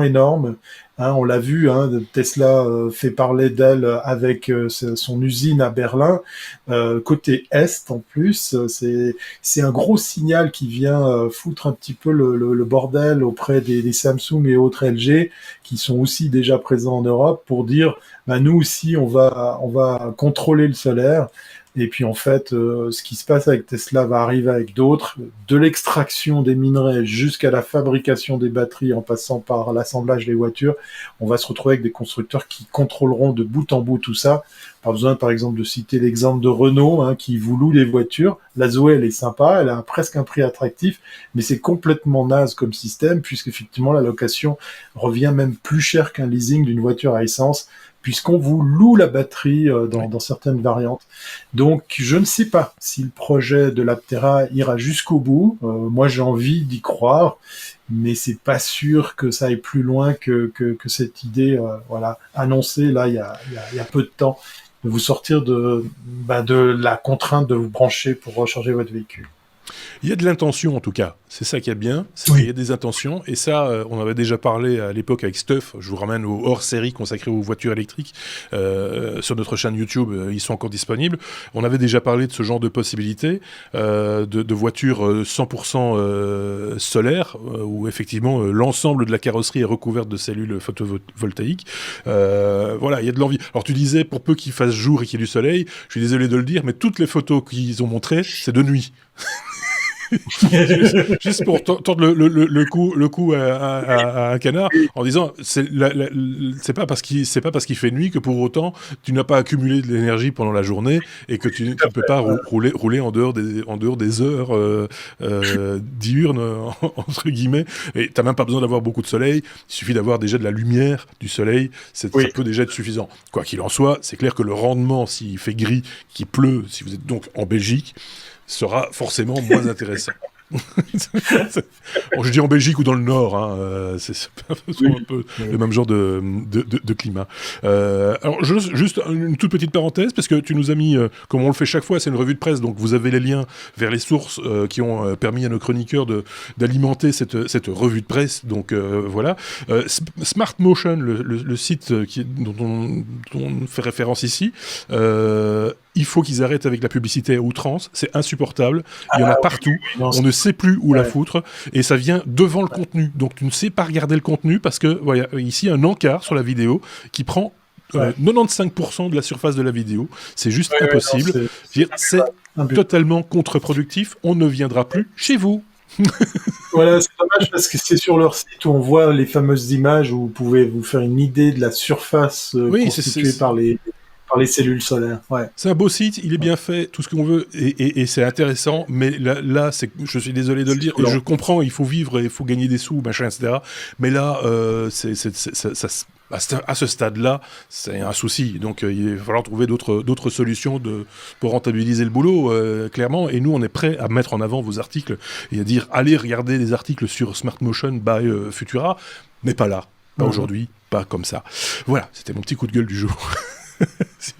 énormes. On l'a vu, Tesla fait parler d'elle avec son usine à Berlin, côté Est en plus. C'est un gros signal qui vient foutre un petit peu le bordel auprès des Samsung et autres LG qui sont aussi déjà présents en Europe pour dire, nous aussi, on va contrôler le solaire. Et puis en fait, ce qui se passe avec Tesla va arriver avec d'autres, de l'extraction des minerais jusqu'à la fabrication des batteries en passant par l'assemblage des voitures. On va se retrouver avec des constructeurs qui contrôleront de bout en bout tout ça. Pas besoin par exemple de citer l'exemple de Renault qui vous loue les voitures. La Zoé, elle est sympa, elle a presque un prix attractif, mais c'est complètement naze comme système puisqu'effectivement la location revient même plus cher qu'un leasing d'une voiture à essence, puisqu'on vous loue la batterie dans certaines variantes. Donc, je ne sais pas si le projet de l'Aptera ira jusqu'au bout. Moi, j'ai envie d'y croire, mais c'est pas sûr que ça aille plus loin que cette idée annoncée là il y a peu de temps, de vous sortir de la contrainte de vous brancher pour recharger votre véhicule. Il y a de l'intention en tout cas, c'est ça qui est bien, il y a des intentions, et ça on avait déjà parlé à l'époque avec Stuff, je vous ramène au hors-série consacré aux voitures électriques, sur notre chaîne YouTube, ils sont encore disponibles, on avait déjà parlé de ce genre de possibilités, de voitures 100% solaires, où effectivement l'ensemble de la carrosserie est recouverte de cellules photovoltaïques, il y a de l'envie. Alors tu disais, pour peu qu'il fasse jour et qu'il y ait du soleil, je suis désolé de le dire, mais toutes les photos qu'ils ont montrées, c'est de nuit. Juste pour tordre le cou à un canard en disant c'est pas parce qu'il fait nuit que pour autant tu n'as pas accumulé de l'énergie pendant la journée et que tu ne peux pas rouler en dehors des heures diurnes entre guillemets, et t'as même pas besoin d'avoir beaucoup de soleil, il suffit d'avoir déjà de la lumière du soleil, ça peut déjà être suffisant. Quoi qu'il en soit, c'est clair que le rendement, s'il fait gris, qu'il pleut, si vous êtes donc en Belgique, sera forcément moins intéressant. Je dis en Belgique ou dans le Nord, c'est un peu le même genre de climat. Alors juste une toute petite parenthèse, parce que tu nous as mis, comme on le fait chaque fois, c'est une revue de presse, donc vous avez les liens vers les sources qui ont permis à nos chroniqueurs d'alimenter cette revue de presse. Donc voilà. Smart Motion, le site dont on fait référence ici, il faut qu'ils arrêtent avec la publicité à outrance, c'est insupportable, il y en a partout, on ne sait plus où la foutre, et ça vient devant le contenu, donc tu ne sais pas regarder le contenu, parce que, voilà, ici, un encart sur la vidéo qui prend 95% de la surface de la vidéo, c'est juste impossible, c'est totalement contre-productif, on ne viendra plus chez vous. Voilà, c'est dommage parce que c'est sur leur site où on voit les fameuses images où vous pouvez vous faire une idée de la surface constituée par les cellules solaires. Ouais. C'est un beau site, il est bien fait, tout ce qu'on veut, et c'est intéressant, mais là je suis désolé de le dire, et je comprends, il faut vivre, il faut gagner des sous, machin, etc. Mais là, à ce stade-là, c'est un souci. Donc, il va falloir trouver d'autres solutions pour rentabiliser le boulot, clairement. Et nous, on est prêts à mettre en avant vos articles et à dire, allez regarder les articles sur Smart Motion by Futura, mais pas là, pas aujourd'hui, pas comme ça. Voilà, c'était mon petit coup de gueule du jour.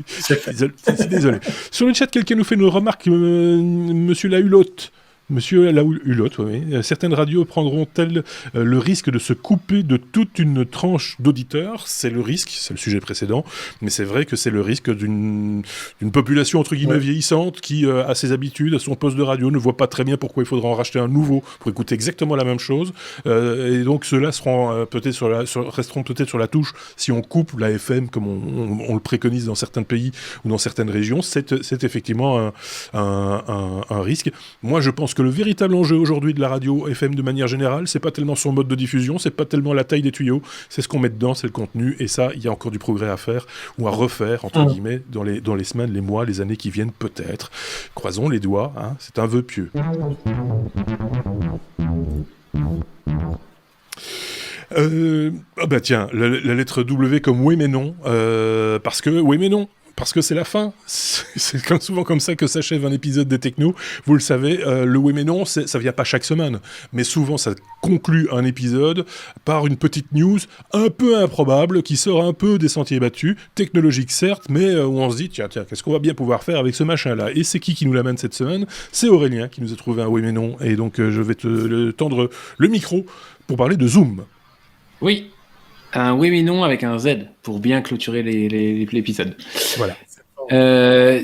C'est désolé. Sur le chat, quelqu'un nous fait une remarque, Monsieur Lahulotte. Monsieur Lahulotte, oui. Certaines radios prendront-elles le risque de se couper de toute une tranche d'auditeurs ? C'est le risque, c'est le sujet précédent, mais c'est vrai que c'est le risque d'une population entre guillemets vieillissante qui a ses habitudes, a son poste de radio, ne voit pas très bien pourquoi il faudra en racheter un nouveau pour écouter exactement la même chose. Et donc ceux-là seront resteront peut-être sur la touche si on coupe la FM comme on le préconise dans certains pays ou dans certaines régions. C'est effectivement un risque. Moi, je pense que le véritable enjeu aujourd'hui de la radio FM de manière générale, c'est pas tellement son mode de diffusion, c'est pas tellement la taille des tuyaux, c'est ce qu'on met dedans, c'est le contenu, et ça, il y a encore du progrès à faire, ou à refaire, entre guillemets, dans les semaines, les mois, les années qui viennent peut-être. Croisons les doigts, hein, c'est un vœu pieux. Tiens, la lettre W comme oui mais non, parce que oui mais non. Parce que c'est la fin. C'est souvent comme ça que s'achève un épisode des Technos. Vous le savez, le oui mais non, ça vient pas chaque semaine. Mais souvent, ça conclut un épisode par une petite news un peu improbable qui sort un peu des sentiers battus, technologique certes, mais où on se dit, tiens, qu'est-ce qu'on va bien pouvoir faire avec ce machin-là ? Et c'est qui nous l'amène cette semaine ? C'est Aurélien qui nous a trouvé un oui mais non. Et donc, je vais te tendre le micro pour parler de Zoom. Oui. Un oui mais non avec un Z pour bien clôturer l'épisode. Voilà.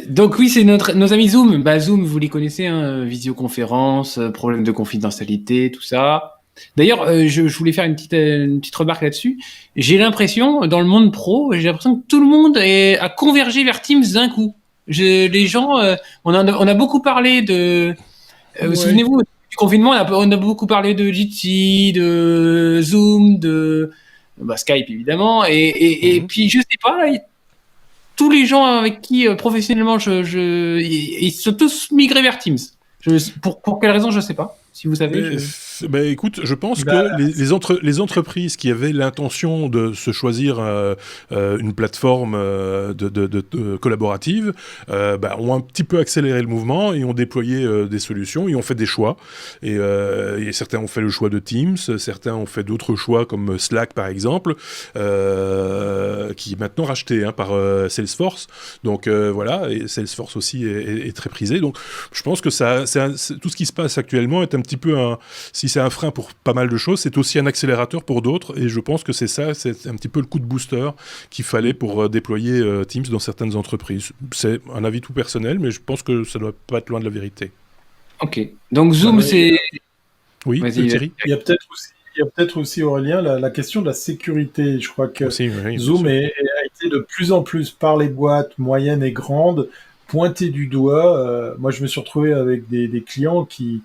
Donc oui, c'est nos amis Zoom. Zoom, vous les connaissez, hein, visioconférence, problème de confidentialité, tout ça. D'ailleurs, je voulais faire une petite remarque là-dessus. J'ai l'impression, dans le monde pro, que tout le monde a convergé vers Teams d'un coup. Les gens, on a beaucoup parlé de... Souvenez-vous, du confinement, on a beaucoup parlé de Jitsi, de Zoom, de... Skype évidemment, et puis je sais pas, tous les gens avec qui professionnellement ils sont tous migrés vers Teams. Pour quelle raison je sais pas. Si vous savez. Écoute, je pense que les entreprises qui avaient l'intention de se choisir une plateforme collaborative ont un petit peu accéléré le mouvement et ont déployé des solutions et ont fait des choix. Et certains ont fait le choix de Teams, certains ont fait d'autres choix comme Slack par exemple, qui est maintenant racheté par Salesforce. Donc voilà, et Salesforce aussi est très prisé. Donc je pense que tout ce qui se passe actuellement est un petit peu si c'est un frein pour pas mal de choses, c'est aussi un accélérateur pour d'autres, et je pense que c'est un petit peu le coup de booster qu'il fallait pour déployer Teams dans certaines entreprises. C'est un avis tout personnel, mais je pense que ça doit pas être loin de la vérité. Ok, donc Zoom, c'est... Oui, Thierry. Il y a peut-être aussi, Aurélien, la question de la sécurité. Je crois que Zoom a été de plus en plus par les boîtes moyennes et grandes pointé du doigt. Moi, je me suis retrouvé avec des clients qui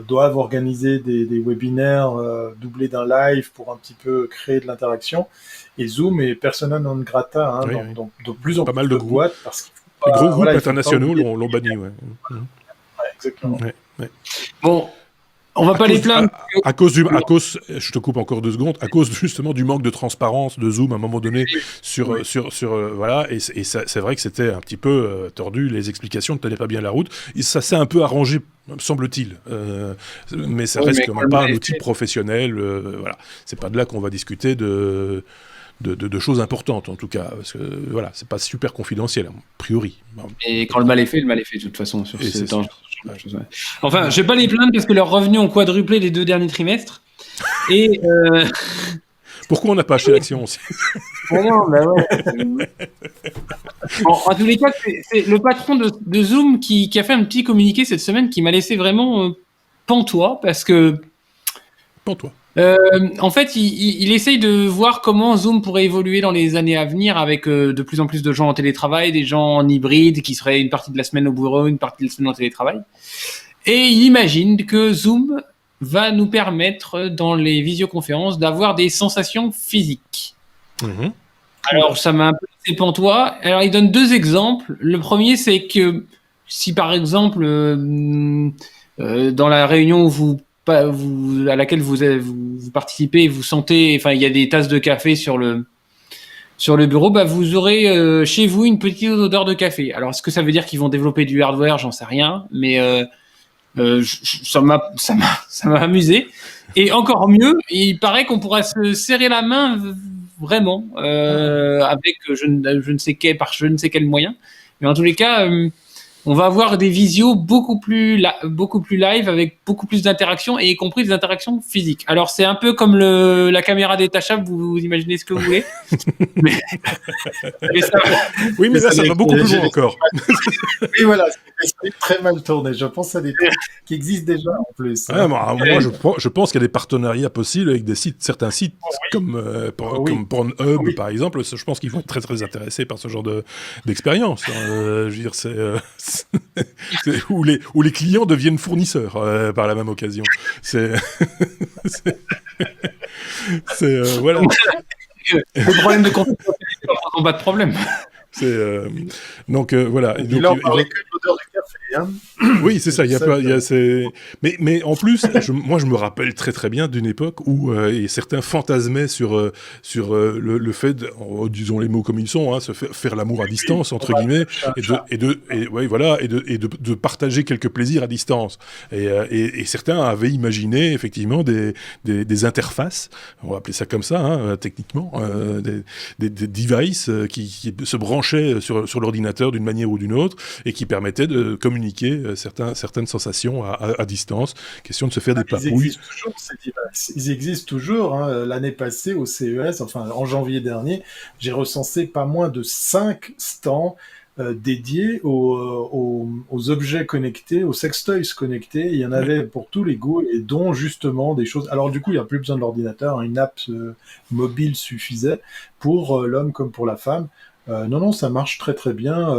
doivent organiser des webinaires doublés d'un live pour un petit peu créer de l'interaction. Et Zoom est persona non grata, donc de plus en plus de boîtes. Parce les gros groupes internationaux l'ont banni. Exactement. Bon, on va pas les plaindre. À cause, je te coupe encore 2 secondes, à cause justement du manque de transparence de Zoom à un moment donné voilà, et c'est vrai que c'était un petit peu tordu, les explications ne tenaient pas bien la route, et ça s'est un peu arrangé, semble-t-il, mais ça reste quand même pas un outil professionnel, voilà, c'est pas de là qu'on va discuter de choses importantes en tout cas, parce que voilà, c'est pas super confidentiel a priori. Et quand le mal est fait de toute façon sur ce temps. Enfin, je vais pas les plaindre parce que leurs revenus ont quadruplé les 2 derniers trimestres et Pourquoi on n'a pas acheté l'action aussi? Non, bah ouais. En tous les cas, c'est le patron de Zoom qui a fait un petit communiqué cette semaine qui m'a laissé vraiment pantois parce que. Pantois. En fait, il essaye de voir comment Zoom pourrait évoluer dans les années à venir avec de plus en plus de gens en télétravail, des gens en hybride qui seraient une partie de la semaine au bureau, une partie de la semaine en télétravail. Et il imagine que Zoom va nous permettre, dans les visioconférences, d'avoir des sensations physiques. Mmh. Alors, ça m'a un peu laissé pantois. Alors, il donne 2 exemples. Le premier, c'est que si, par exemple, dans la réunion à laquelle vous participez, vous sentez, enfin, il y a des tasses de café sur le bureau, bah, vous aurez chez vous une petite odeur de café. Alors, est-ce que ça veut dire qu'ils vont développer du hardware? J'en sais rien, mais ça m'a amusé. Et encore mieux, il paraît qu'on pourra se serrer la main vraiment avec je ne sais quel moyen. Mais en tous les cas, on va avoir des visios beaucoup plus live avec beaucoup plus d'interactions et y compris des interactions physiques. Alors c'est un peu comme la caméra détachable, vous imaginez ce que vous voulez. mais oui, mais là ça va beaucoup plus loin encore. Oui, voilà, c'est très mal tourné. Je pense à des trucs qui existent déjà en plus. Ouais, moi, je pense qu'il y a des partenariats possibles avec certains sites comme Pornhub par exemple. Je pense qu'ils vont être très très intéressés par ce genre d'expérience. Je veux dire, où les clients deviennent fournisseurs par la même occasion. Voilà. Le problème de contenu, on n'a pas de problème. Donc voilà. Il en parlait que de l'odeur du café. Hein. Oui, c'est ça. Mais en plus, moi, je me rappelle très très bien d'une époque où certains fantasmaient sur le fait, disons les mots comme ils sont, hein, se faire l'amour à distance entre guillemets, et de partager quelques plaisirs à distance. Et certains avaient imaginé effectivement des interfaces, on va appeler ça comme ça, hein, techniquement, des devices qui se branchaient sur l'ordinateur d'une manière ou d'une autre et qui permettaient de communiquer certaines sensations à distance. Question de se faire des papouilles. Ils existent toujours. Hein. L'année passée, au CES, enfin en janvier dernier, j'ai recensé pas moins de 5 stands dédiés aux objets connectés, aux sextoys connectés. Il y en avait pour tous les goûts, et dont justement des choses... Alors du coup, il n'y a plus besoin de l'ordinateur. Une app mobile suffisait pour l'homme comme pour la femme. Non, ça marche très très bien,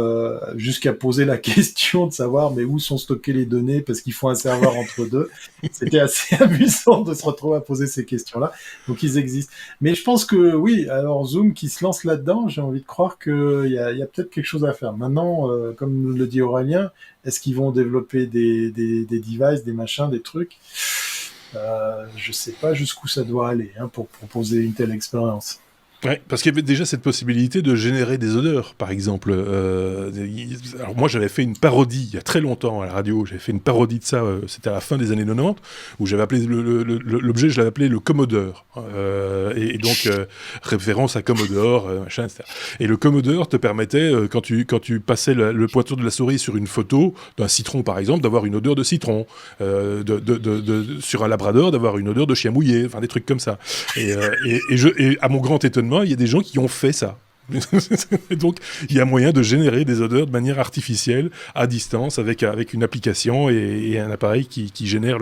jusqu'à poser la question de savoir mais où sont stockées les données parce qu'il faut un serveur entre deux. C'était assez amusant de se retrouver à poser ces questions-là. Donc ils existent. Mais je pense que oui, alors Zoom qui se lance là-dedans, j'ai envie de croire qu'il y a peut-être quelque chose à faire. Maintenant, comme le dit Aurélien, est-ce qu'ils vont développer des devices, des machins, des trucs? Je sais pas jusqu'où ça doit aller pour proposer une telle expérience. Ouais, parce qu'il y avait déjà cette possibilité de générer des odeurs, par exemple. Alors moi, j'avais fait une parodie il y a très longtemps à la radio. J'avais fait une parodie de ça. C'était à la fin des années 90, où j'avais appelé l'objet, je l'avais appelé le Commodore, et donc référence à Commodore, machin, etc. Et le Commodore te permettait, quand tu passais le pointeur de la souris sur une photo d'un citron, par exemple, d'avoir une odeur de citron, sur un Labrador, d'avoir une odeur de chien mouillé, enfin des trucs comme ça. Et à mon grand étonnement, il y a des gens qui ont fait ça. Donc, il y a moyen de générer des odeurs de manière artificielle, à distance, avec une application et un appareil qui génère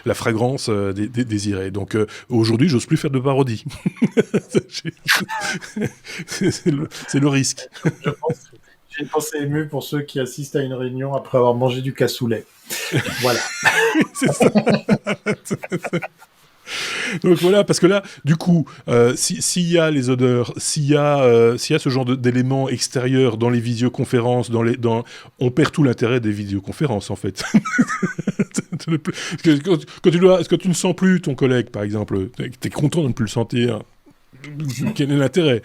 la fragrance désirée. Donc, aujourd'hui, j'ose plus faire de parodie. C'est le risque. J'ai une pensée émue pour ceux qui assistent à une réunion après avoir mangé du cassoulet. Voilà. C'est ça. Donc voilà, parce que là, du coup, s'il y a les odeurs, s'il y a ce genre d'éléments extérieurs dans les visioconférences, on perd tout l'intérêt des visioconférences, en fait. Est-ce que tu ne sens plus ton collègue, par exemple, t'es content de ne plus le sentir. Quel est l'intérêt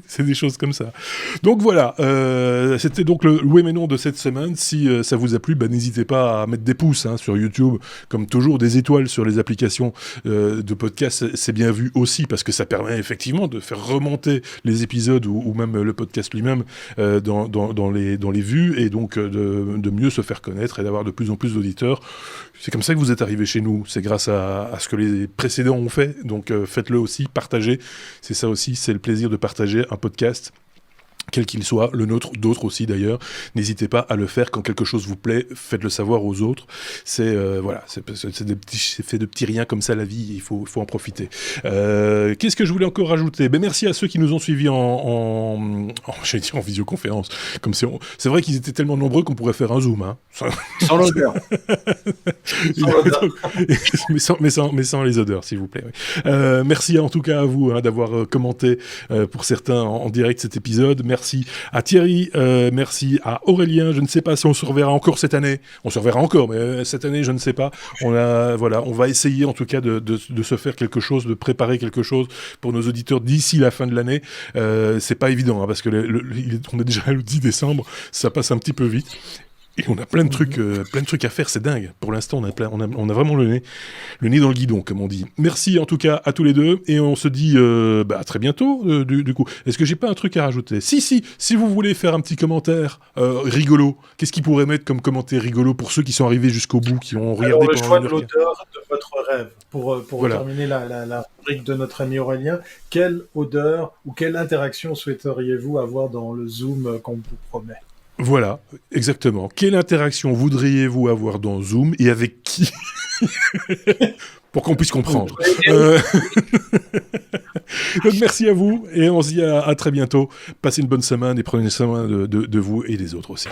c'est des choses comme ça. Donc voilà, c'était donc le oui mais non de cette semaine. Si ça vous a plu, n'hésitez pas à mettre des pouces sur YouTube, comme toujours, des étoiles sur les applications de podcast, c'est bien vu aussi, parce que ça permet effectivement de faire remonter les épisodes ou même le podcast lui-même dans les vues, et donc de mieux se faire connaître et d'avoir de plus en plus d'auditeurs. C'est comme ça que vous êtes arrivés chez nous, c'est grâce à ce que les précédents ont fait, donc faites-le aussi, partagez, c'est ça aussi, c'est le plaisir de partager un podcast, quel qu'il soit, le nôtre, d'autres aussi d'ailleurs. N'hésitez pas à le faire quand quelque chose vous plaît, faites-le savoir aux autres. C'est fait de petits riens comme ça la vie, il faut en profiter. Qu'est-ce que je voulais encore rajouter ? Merci à ceux qui nous ont suivis j'allais dire en visioconférence. C'est vrai qu'ils étaient tellement nombreux qu'on pourrait faire un zoom. Sans l'odeur. mais sans les odeurs, s'il vous plaît. Oui. Merci en tout cas à vous d'avoir commenté pour certains en direct cet épisode. Merci à Thierry, merci à Aurélien. Je ne sais pas si on se reverra encore cette année. On se reverra encore, mais cette année, je ne sais pas. On va essayer en tout cas de se faire quelque chose, de préparer quelque chose pour nos auditeurs d'ici la fin de l'année. C'est pas évident, parce que on est déjà le 10 décembre, ça passe un petit peu vite. Et on a plein de trucs à faire, c'est dingue. Pour l'instant, on a vraiment le nez dans le guidon, comme on dit. Merci en tout cas à tous les deux, et on se dit à très bientôt. Du coup, est-ce que j'ai pas un truc à rajouter ? Si vous voulez faire un petit commentaire rigolo, qu'est-ce qu'ils pourraient mettre comme commentaire rigolo pour ceux qui sont arrivés jusqu'au bout, qui ont regardé le choix de l'odeur de votre rêve. Pour voilà. Terminer la rubrique de notre ami Aurélien, quelle odeur ou quelle interaction souhaiteriez-vous avoir dans le Zoom qu'on vous promet ? Voilà, exactement. Quelle interaction voudriez-vous avoir dans Zoom et avec qui ? Pour qu'on puisse comprendre. Donc merci à vous, et on se dit à très bientôt. Passez une bonne semaine et prenez soin de vous et des autres aussi.